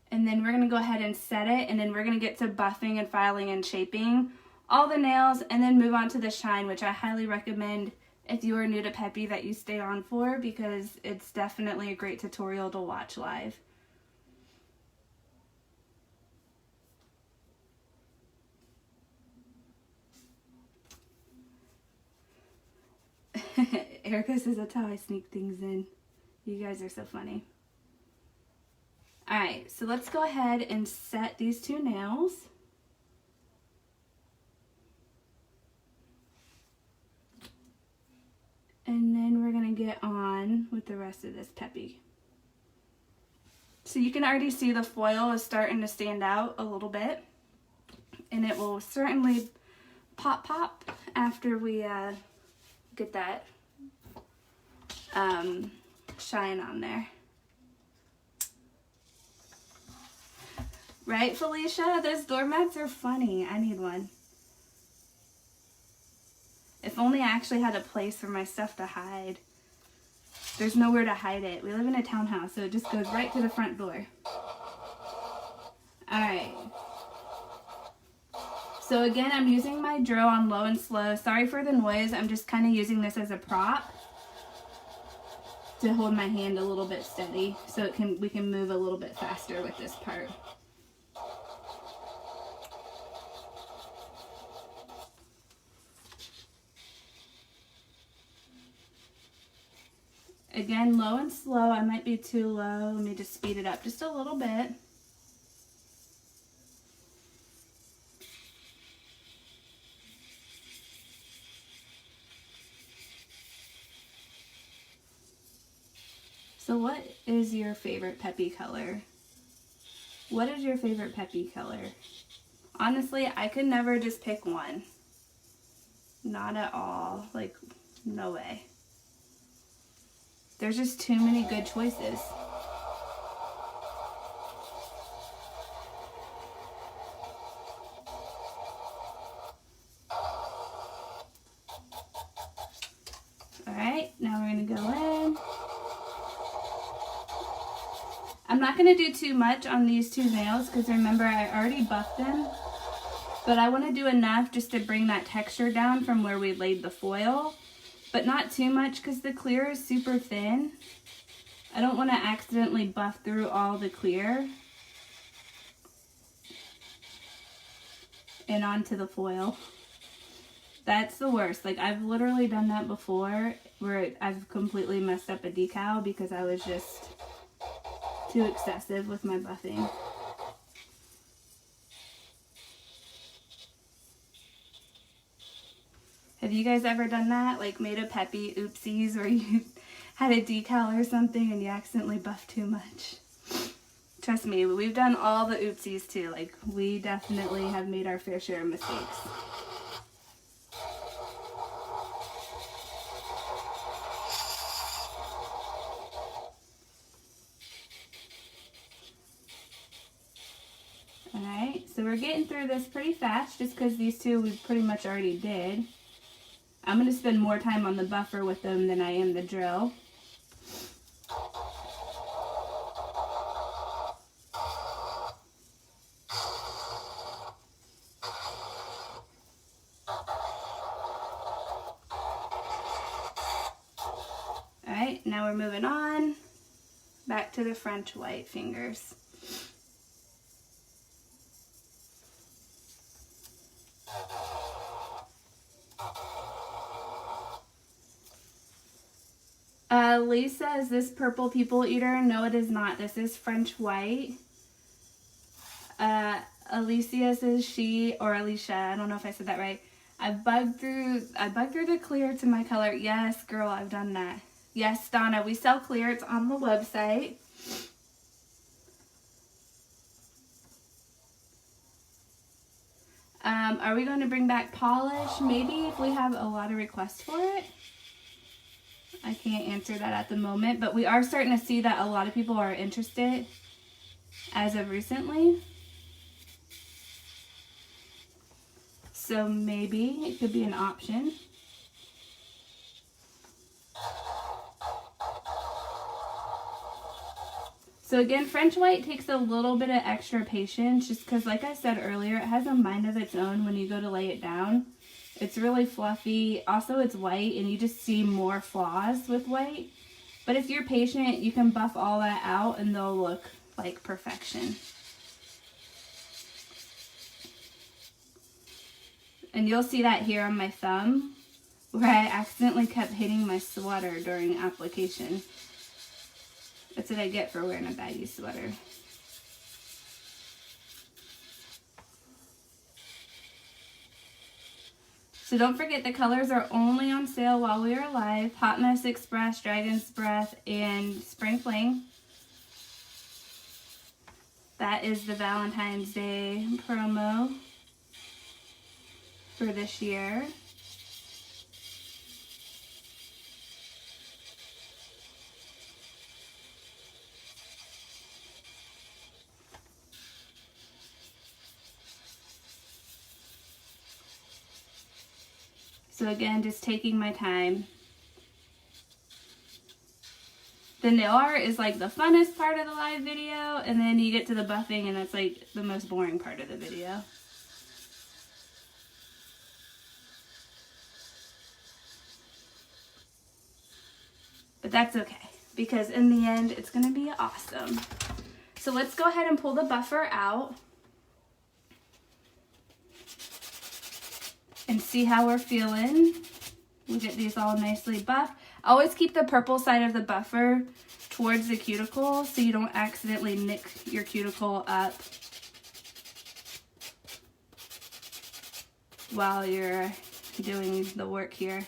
And then we're going to go ahead and set it, and then we're going to get to buffing and filing and shaping all the nails, and then move on to the shine, which I highly recommend if you are new to Peppi that you stay on for, because it's definitely a great tutorial to watch live. Erica says that's how I sneak things in. You guys are so funny. Alright, so let's go ahead and set these 2 nails. And then we're going to get on with the rest of this Peppi. So you can already see the foil is starting to stand out a little bit. And it will certainly pop after we get that shine on there. Right, Felicia? Those doormats are funny. I need one. If only I actually had a place for my stuff to hide. There's nowhere to hide it. We live in a townhouse, so it just goes right to the front door. Alright. So again, I'm using my drill on low and slow. Sorry for the noise. I'm just kind of using this as a prop to hold my hand a little bit steady so we can move a little bit faster with this part. Again, low and slow. I might be too low. Let me just speed it up just a little bit. So what is your favorite Peppi color? What is your favorite Peppi color? Honestly, I could never just pick one. Not at all. Like, no way. There's just too many good choices. Alright, now we're going to go in. I'm not going to do too much on these 2 nails because remember I already buffed them. But I want to do enough just to bring that texture down from where we laid the foil. But not too much because the clear is super thin. I don't want to accidentally buff through all the clear and onto the foil. That's the worst. Like, I've literally done that before where I've completely messed up a decal because I was just too excessive with my buffing. Have you guys ever done that? Like made a Peppi oopsies where you had a decal or something and you accidentally buffed too much? Trust me, we've done all the oopsies too. Like, we definitely have made our fair share of mistakes. Alright, so we're getting through this pretty fast just because these 2 we pretty much already did. I'm going to spend more time on the buffer with them than I am the drill. Alright, now we're moving on back to the French white fingers. Lisa, is this purple people eater? No, it is not. This is French white. Alicia says Alicia, I don't know if I said that right. I bugged through the clear to my color. Yes, girl, I've done that. Yes, Donna, we sell clear. It's on the website. Are we going to bring back polish? Maybe if we have a lot of requests for it. I can't answer that at the moment, but we are starting to see that a lot of people are interested as of recently. So maybe it could be an option. So again, French white takes a little bit of extra patience just because, like I said earlier, it has a mind of its own when you go to lay it down. It's really fluffy. Also, it's white and you just see more flaws with white. But if you're patient, you can buff all that out and they'll look like perfection. And you'll see that here on my thumb where I accidentally kept hitting my sweater during application. That's what I get for wearing a baggy sweater. So don't forget, the colors are only on sale while we are live. Hot Mess Express, Dragon's Breath, and Spring Fling. That is the Valentine's Day promo for this year. So again, just taking my time. The nail art is like the funnest part of the live video, and then you get to the buffing and that's like the most boring part of the video. But that's okay, because in the end, it's gonna be awesome. So let's go ahead and pull the buffer out and see how we're feeling. We'll get these all nicely buffed. Always keep the purple side of the buffer towards the cuticle so you don't accidentally nick your cuticle up while you're doing the work here.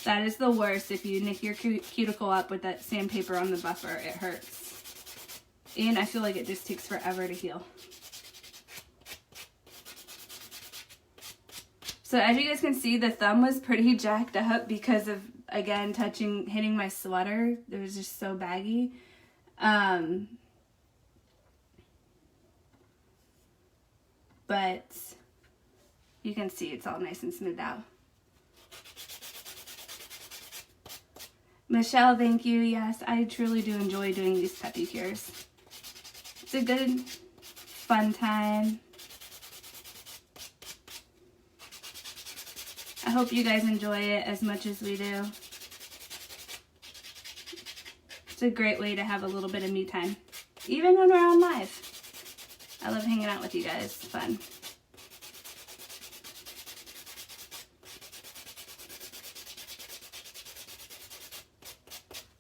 That is the worst. If you nick your cuticle up with that sandpaper on the buffer, it hurts. And I feel like it just takes forever to heal. So as you guys can see, the thumb was pretty jacked up because of, again, hitting my sweater. It was just so baggy. But you can see it's all nice and smoothed out. Michelle, thank you. Yes, I truly do enjoy doing these Peppi cures. It's a good, fun time. I hope you guys enjoy it as much as we do. It's a great way to have a little bit of me time, even when we're on live. I love hanging out with you guys. It's fun.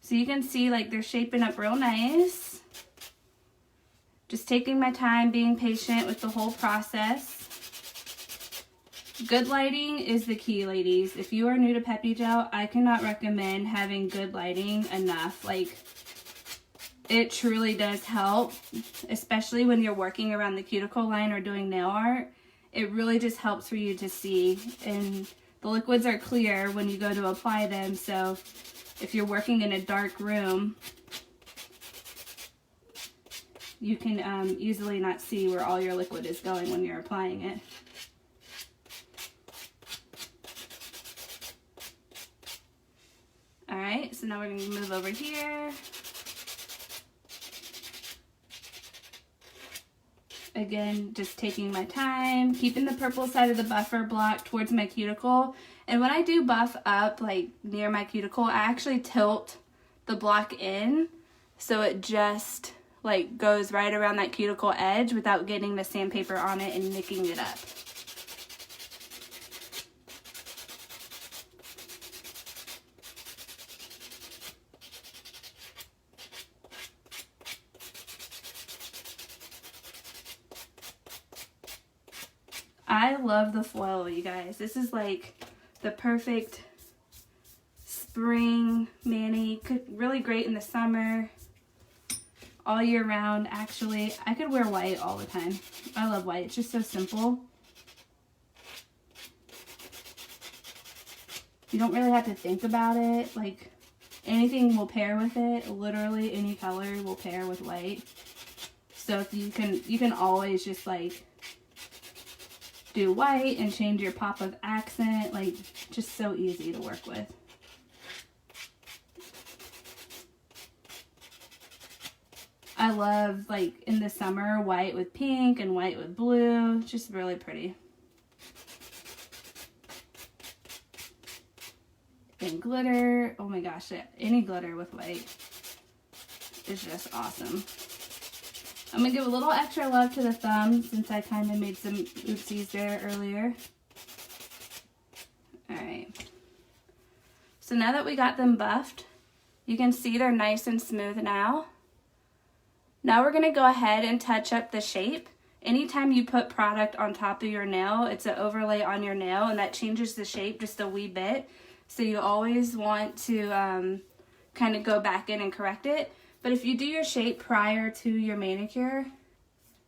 So you can see like they're shaping up real nice. Just taking my time, being patient with the whole process. Good lighting is the key, ladies. If you are new to Peppi Gel, I cannot recommend having good lighting enough. Like, it truly does help, especially when you're working around the cuticle line or doing nail art. It really just helps for you to see. And the liquids are clear when you go to apply them, so if you're working in a dark room, you can easily not see where all your liquid is going when you're applying it. Alright, so now we're going to move over here. Again, just taking my time, keeping the purple side of the buffer block towards my cuticle. And when I do buff up, like near my cuticle, I actually tilt the block in so it just like goes right around that cuticle edge without getting the sandpaper on it and nicking it up. I love the foil, you guys. This is like the perfect spring mani. Really great in the summer, all year round. Actually, I could wear white all the time. I love white. It's just so simple. You don't really have to think about it. Like, anything will pair with it. Literally any color will pair with white. So if you can always just like do white and change your pop of accent. Like, just so easy to work with. I love, like, in the summer, white with pink and white with blue. Just really pretty. And glitter. Oh my gosh, any glitter with white is just awesome. I'm going to give a little extra love to the thumb since I kind of made some oopsies there earlier. Alright. So now that we got them buffed, you can see they're nice and smooth now. Now we're going to go ahead and touch up the shape. Anytime you put product on top of your nail, it's an overlay on your nail, and that changes the shape just a wee bit. So you always want to kind of go back in and correct it. But if you do your shape prior to your manicure,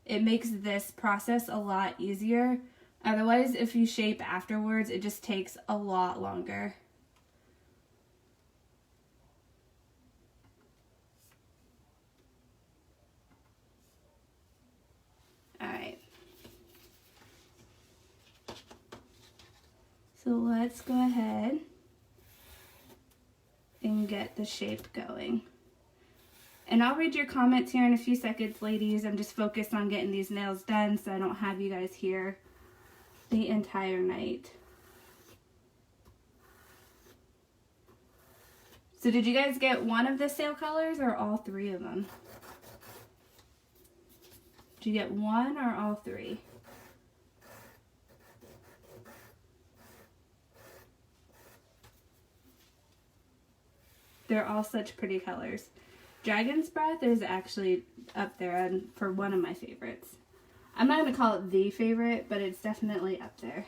it makes this process a lot easier. Otherwise, if you shape afterwards, it just takes a lot longer. Alright. So let's go ahead and get the shape going. And I'll read your comments here in a few seconds, ladies. I'm just focused on getting these nails done so I don't have you guys here the entire night. So did you guys get one of the sale colors or all three of them? Did you get one or all three? They're all such pretty colors. Dragon's Breath is actually up there and for one of my favorites. I'm not going to call it the favorite, but it's definitely up there.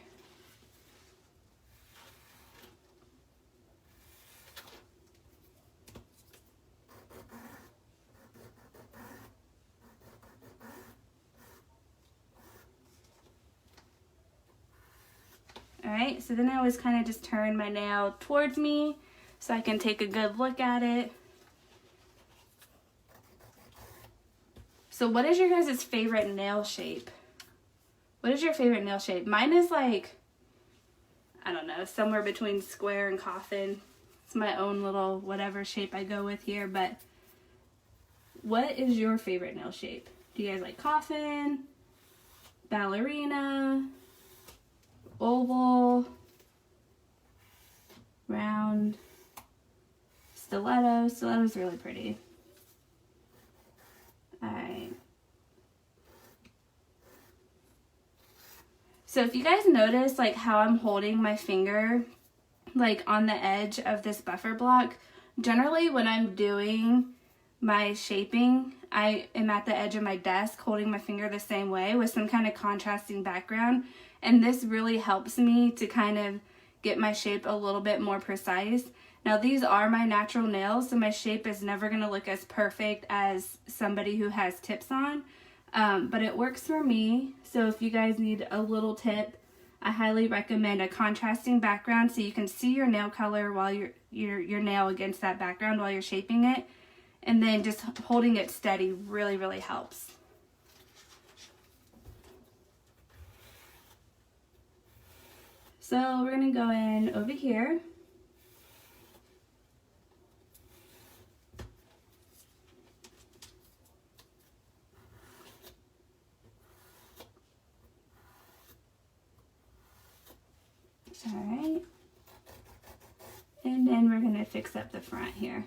Alright, so then I always kind of just turn my nail towards me so I can take a good look at it. So what is your guys' favorite nail shape? What is your favorite nail shape? Mine is like, I don't know, somewhere between square and coffin. It's my own little whatever shape I go with here, but what is your favorite nail shape? Do you guys like coffin, ballerina, oval, round, stiletto? Stiletto's really pretty. Alright. So if you guys notice like how I'm holding my finger like on the edge of this buffer block, generally when I'm doing my shaping, I am at the edge of my desk holding my finger the same way with some kind of contrasting background, and this really helps me to kind of get my shape a little bit more precise. Now these are my natural nails, so my shape is never going to look as perfect as somebody who has tips on, but it works for me. So if you guys need a little tip, I highly recommend a contrasting background so you can see your nail color while your nail against that background while you're shaping it, and then just holding it steady really, really helps. So we're going to go in over here. Alright, and then we're going to fix up the front here.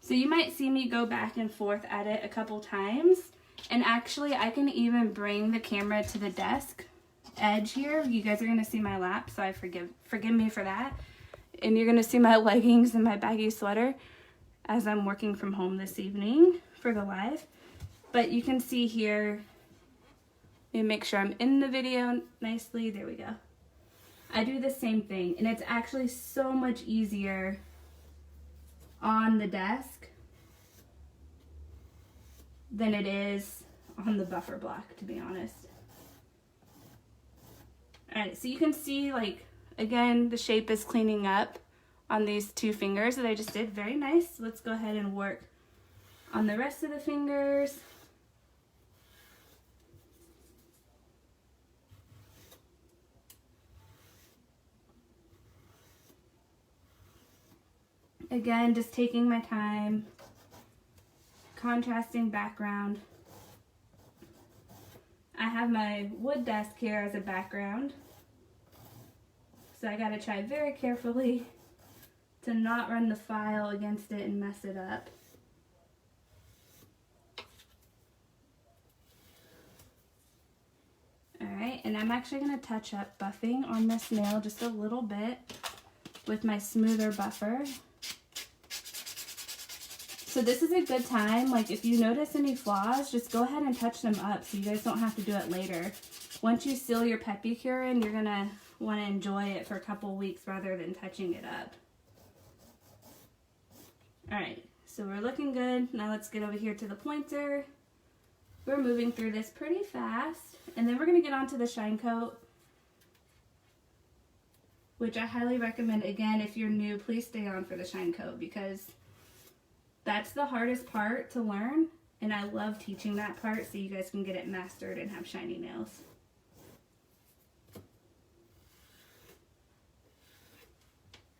So you might see me go back and forth at it a couple times, and actually I can even bring the camera to the desk edge here. You guys are going to see my lap, so forgive me for that. And you're going to see my leggings and my baggy sweater as I'm working from home this evening for the live. But you can see here, Let me make sure I'm in the video nicely. There we go. I do the same thing, and it's actually so much easier on the desk than it is on the buffer block, to be honest. Alright, so you can see, like, again, the shape is cleaning up on these 2 fingers that I just did. Very nice. Let's go ahead and work on the rest of the fingers. Again, just taking my time, contrasting background. I have my wood desk here as a background, so I gotta try very carefully to not run the file against it and mess it up. Alright, and I'm actually gonna touch up buffing on this nail just a little bit with my smoother buffer. So this is a good time, like if you notice any flaws, just go ahead and touch them up so you guys don't have to do it later. Once you seal your Peppi cure in, you're gonna want to enjoy it for a couple weeks rather than touching it up. Alright, so we're looking good. Now let's get over here to the pointer. We're moving through this pretty fast, and then we're gonna get onto the shine coat, which I highly recommend. Again, if you're new, please stay on for the shine coat because that's the hardest part to learn, and I love teaching that part so you guys can get it mastered and have shiny nails.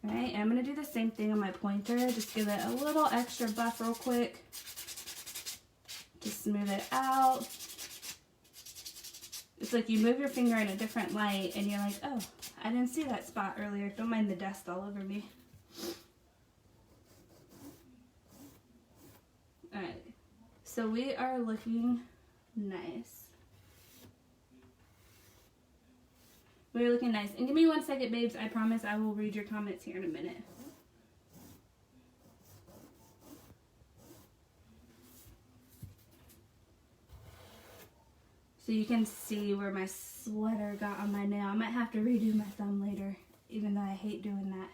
Alright, I'm going to do the same thing on my pointer. Just give it a little extra buff real quick. Just smooth it out. It's like you move your finger in a different light and you're like, oh, I didn't see that spot earlier. Don't mind the dust all over me. Alright, so we are looking nice. We're looking nice. And give me 1 second, babes. I promise I will read your comments here in a minute. So you can see where my sweater got on my nail. I might have to redo my thumb later, even though I hate doing that.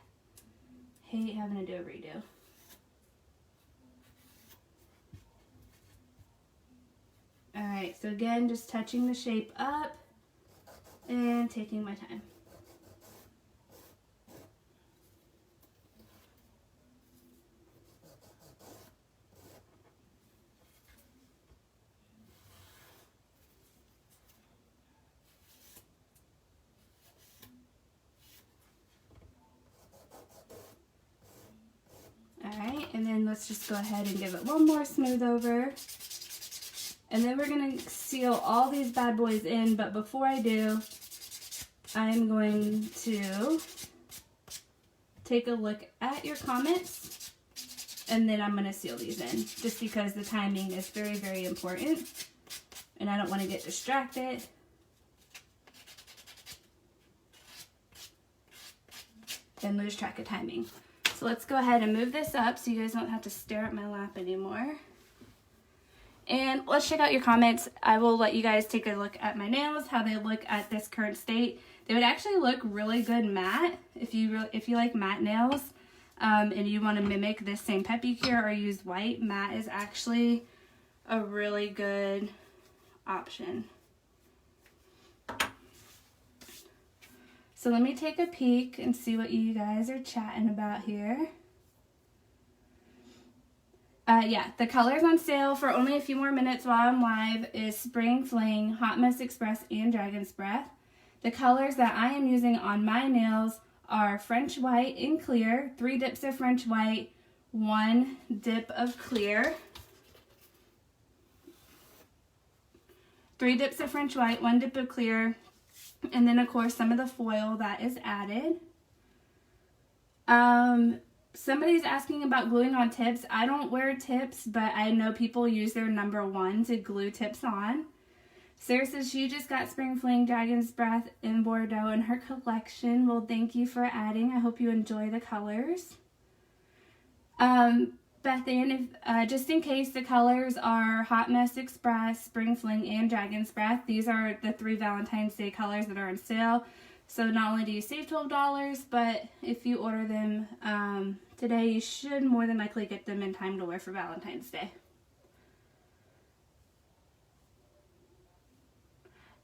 Hate having to do a redo. Alright, so again, just touching the shape up and taking my time. Alright, and then let's just go ahead and give it one more smooth over. And then we're going to seal all these bad boys in, but before I do, I'm going to take a look at your comments, and then I'm going to seal these in, just because the timing is very, very important, and I don't want to get distracted. And lose track of timing. So let's go ahead and move this up so you guys don't have to stare at my lap anymore. And let's check out your comments. I will let you guys take a look at my nails, how they look at this current state. They would actually look really good matte if you like matte nails, and you want to mimic this same Peppi cure or use white. Matte is actually a really good option. So let me take a peek and see what you guys are chatting about here. Yeah, the colors on sale for only a few more minutes while I'm live is Spring Fling, Hot Mess Express, and Dragon's Breath. The colors that I am using on my nails are French White in clear, 3 dips of French White, 1 dip of clear. 3 dips of French White, 1 dip of clear, and then of course some of the foil that is added. Somebody's asking about gluing on tips. I don't wear tips, but I know people use their number 1 to glue tips on. Sarah says she just got Spring Fling Dragon's Breath in Bordeaux in her collection. Well, thank you for adding. I hope you enjoy the colors. Beth Ann, if, just in case, the colors are Hot Mess Express, Spring Fling, and Dragon's Breath. These are the 3 Valentine's Day colors that are on sale. So not only do you save $12, but if you order them today, you should more than likely get them in time to wear for Valentine's Day.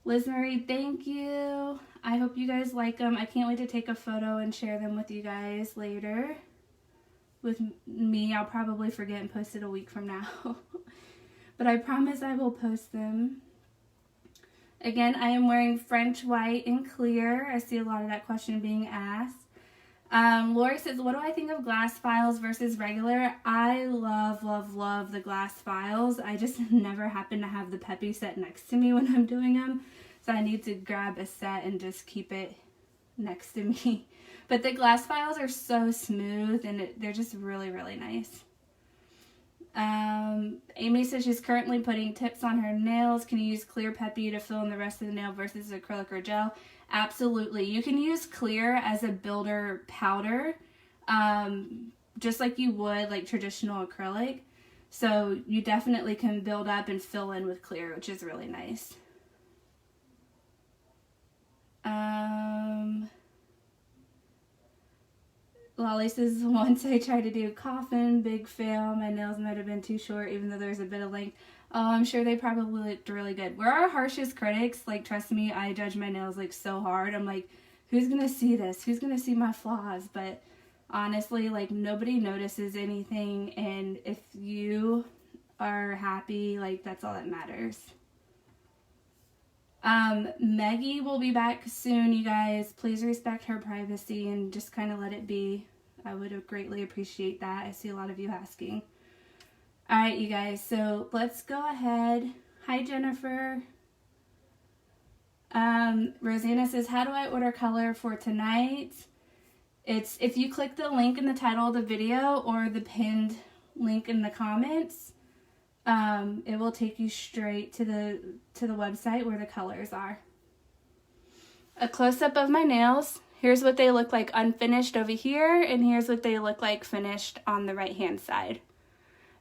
Liz Marie, thank you. I hope you guys like them. I can't wait to take a photo and share them with you guys later. With me, I'll probably forget and post it a week from now. But I promise I will post them. Again, I am wearing French white and clear. I see a lot of that question being asked. Lori says, what do I think of glass files versus regular? I love, love, love the glass files. I just never happen to have the Peppi set next to me when I'm doing them. So I need to grab a set and just keep it next to me. But the glass files are so smooth and they're just really, really nice. Amy says she's currently putting tips on her nails. Can you use clear Peppi to fill in the rest of the nail versus acrylic or gel? Absolutely. You can use clear as a builder powder, just like you would like traditional acrylic. So you definitely can build up and fill in with clear, which is really nice. Lolly says, once I tried to do coffin, big fail. My nails might have been too short, even though there's a bit of length. Oh, I'm sure they probably looked really good. We're our harshest critics. Like, trust me, I judge my nails, like, so hard. I'm like, who's going to see this? Who's going to see my flaws? But honestly, like, nobody notices anything. And if you are happy, like, that's all that matters. Maggie will be back soon, you guys. Please respect her privacy and just kind of let it be. I would greatly appreciate that. I see a lot of you asking. Alright, you guys, so let's go ahead. Hi, Jennifer. Rosanna says, how do I order color for tonight? It's if you click the link in the title of the video or the pinned link in the comments, it will take you straight to the website where the colors are. A close-up of my nails. Here's what they look like unfinished over here, and here's what they look like finished on the right-hand side.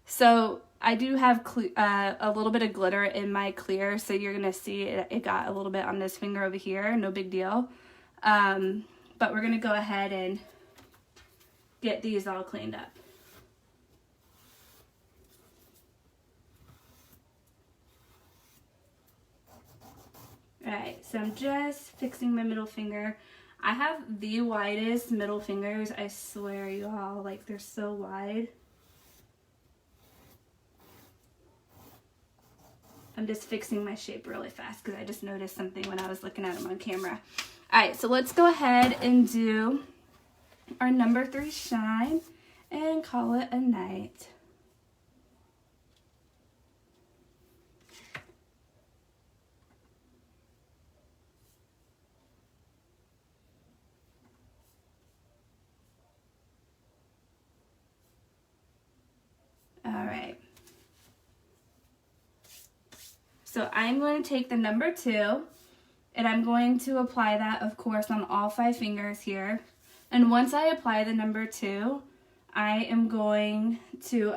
So I do have a little bit of glitter in my clear, so you're going to see it got a little bit on this finger over here. No big deal. But we're going to go ahead and get these all cleaned up. Alright, so I'm just fixing my middle finger. I have the widest middle fingers, I swear, you all. Like, they're so wide. I'm just fixing my shape really fast because I just noticed something when I was looking at them on camera. Alright, so let's go ahead and do our number 3 shine and call it a night. Alright. So I'm going to take the number 2 and I'm going to apply that, of course, on all 5 fingers here. And once I apply the number 2, I am going to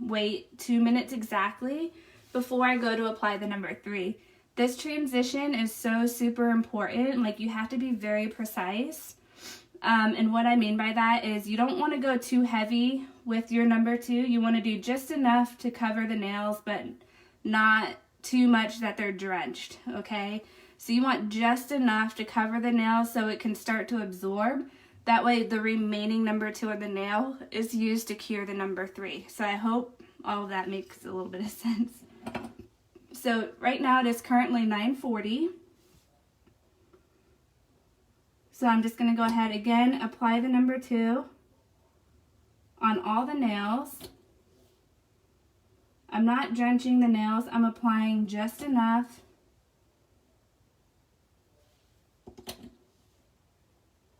wait 2 minutes exactly before I go to apply the number 3. This transition is so super important. Like, you have to be very precise. And what I mean by that is you don't want to go too heavy with your number 2. You want to do just enough to cover the nails, but not too much that they're drenched, okay? So you want just enough to cover the nail so it can start to absorb. That way the remaining number 2 of the nail is used to cure the number 3. So I hope all of that makes a little bit of sense. So right now it is currently 9:40. So I'm just going to go ahead again, apply the number 2 on all the nails. I'm not drenching the nails, I'm applying just enough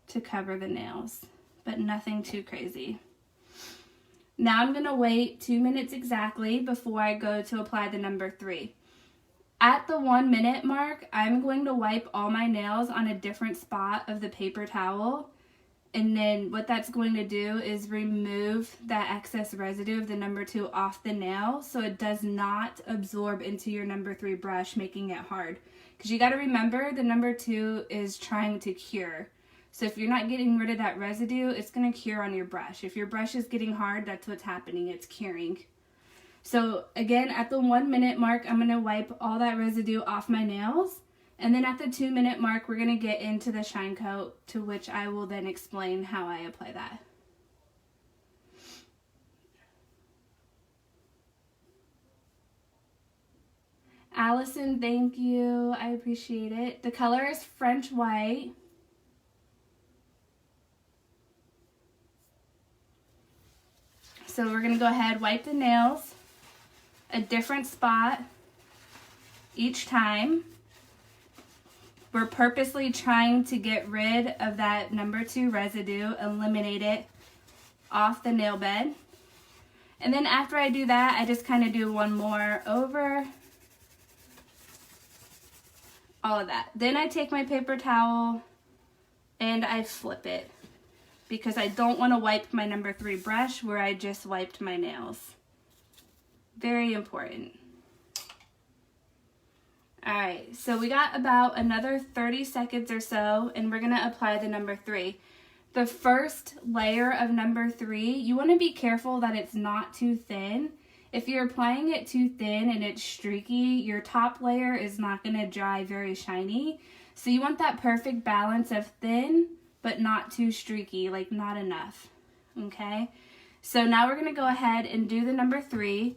to cover the nails, but nothing too crazy. Now I'm going to wait 2 minutes exactly before I go to apply the number 3. At the 1 minute mark, I'm going to wipe all my nails on a different spot of the paper towel And then what that's going to do is remove that excess residue of the number 2 off the nail so it does not absorb into your number 3 brush, making it hard. Because you got to remember the number 2 is trying to cure. So if you're not getting rid of that residue, it's going to cure on your brush. If your brush is getting hard, that's what's happening. It's curing. So again, at the 1 minute mark, I'm going to wipe all that residue off my nails. And then at the 2 minute mark, we're going to get into the shine coat, to which I will then explain how I apply that. Allison, thank you. I appreciate it. The color is French White. So we're going to go ahead, wipe the nails, a different spot each time. We're purposely trying to get rid of that number 2 residue, eliminate it off the nail bed. And then after I do that, I just kind of do one more over all of that. Then I take my paper towel and I flip it because I don't want to wipe my number 3 brush where I just wiped my nails. Very important. Alright, so we got about another 30 seconds or so, and we're going to apply the number 3. The first layer of number 3, you want to be careful that it's not too thin. If you're applying it too thin and it's streaky, your top layer is not going to dry very shiny. So you want that perfect balance of thin, but not too streaky, like not enough. Okay? So now we're going to go ahead and do the number 3.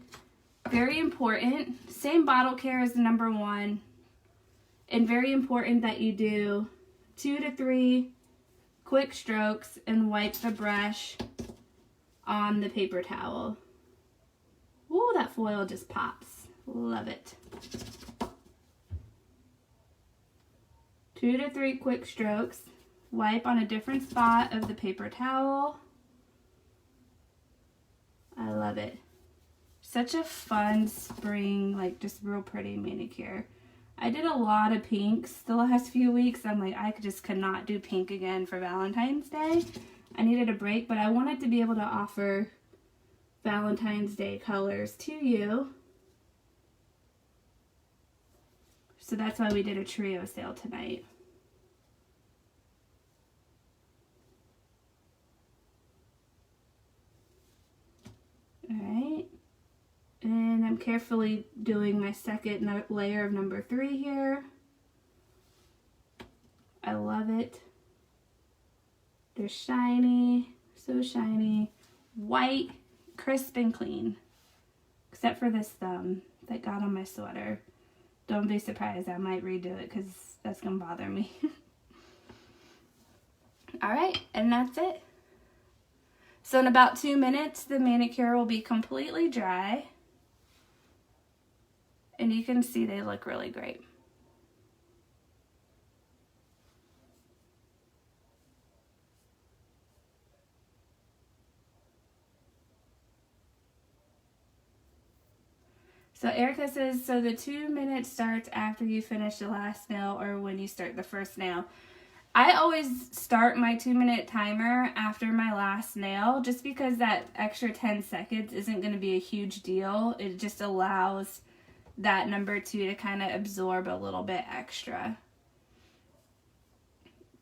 Very important, same bottle care as the number 1, and very important that you do 2 to 3 quick strokes and wipe the brush on the paper towel. Ooh, that foil just pops. Love it. 2 to 3 quick strokes, wipe on a different spot of the paper towel. I love it. Such a fun spring, like just real pretty manicure. I did a lot of pinks the last few weeks. I'm like, I just could not do pink again for Valentine's Day. I needed a break, but I wanted to be able to offer Valentine's Day colors to you. So that's why we did a trio sale tonight. All right. And I'm carefully doing my second layer of number 3 here. I love it. They're shiny, so shiny. White, crisp and clean. Except for this thumb that got on my sweater. Don't be surprised, I might redo it because that's going to bother me. Alright, and that's it. So in about 2 minutes, the manicure will be completely dry. And you can see they look really great. So Erica says, so the 2 minutes starts after you finish the last nail or when you start the first nail. I always start my 2 minute timer after my last nail just because that extra 10 seconds isn't going to be a huge deal. It just allows that number 2 to kind of absorb a little bit extra.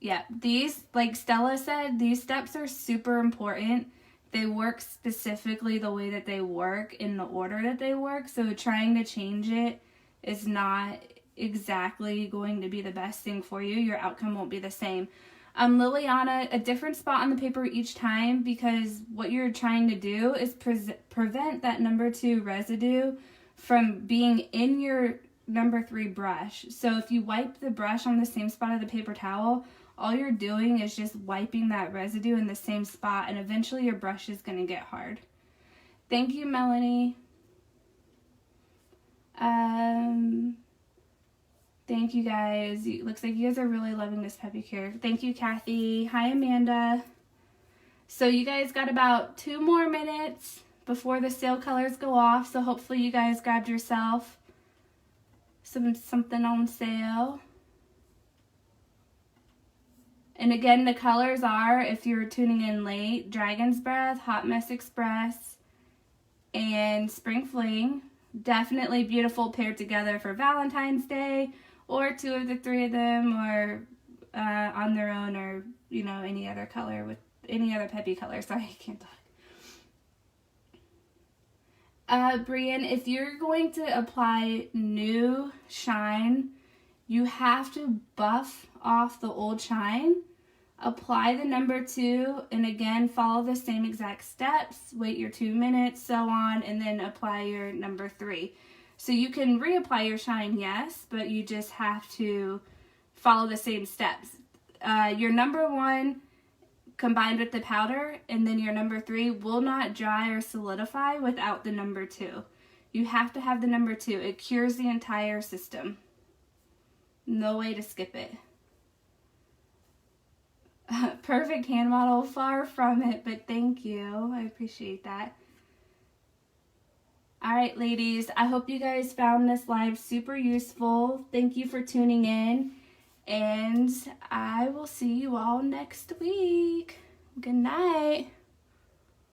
Yeah, these, like Stella said, these steps are super important. They work specifically the way that they work in the order that they work. So trying to change it is not exactly going to be the best thing for you. Your outcome won't be the same. Liliana, a different spot on the paper each time because what you're trying to do is prevent that number 2 residue from being in your number 3 brush. So if you wipe the brush on the same spot of the paper towel, all you're doing is just wiping that residue in the same spot, and eventually your brush is going to get hard. Thank you, Melanie. Thank you guys. It looks like you guys are really loving this pedicure. Thank you, Kathy. Hi, Amanda. So you guys got about 2 more minutes before the sale colors go off. So hopefully you guys grabbed yourself something on sale. And again, the colors are, if you're tuning in late, Dragon's Breath, Hot Mess Express, and Spring Fling. Definitely beautiful paired together for Valentine's Day, or two of the three of them, or on their own, or, you know, any other color with any other Peppi color. Sorry, I can't talk. Brian, if you're going to apply new shine, you have to buff off the old shine. Apply the number 2, and again, follow the same exact steps. Wait your 2 minutes, so on, and then apply your number 3. So you can reapply your shine, yes, but you just have to follow the same steps. Your number 1 combined with the powder, and then your number 3 will not dry or solidify without the number 2. You have to have the number 2. It cures the entire system. No way to skip it. Perfect hand model, far from it, but thank you. I appreciate that. Alright, ladies, I hope you guys found this live super useful. Thank you for tuning in, and I will see you all next week. Good night.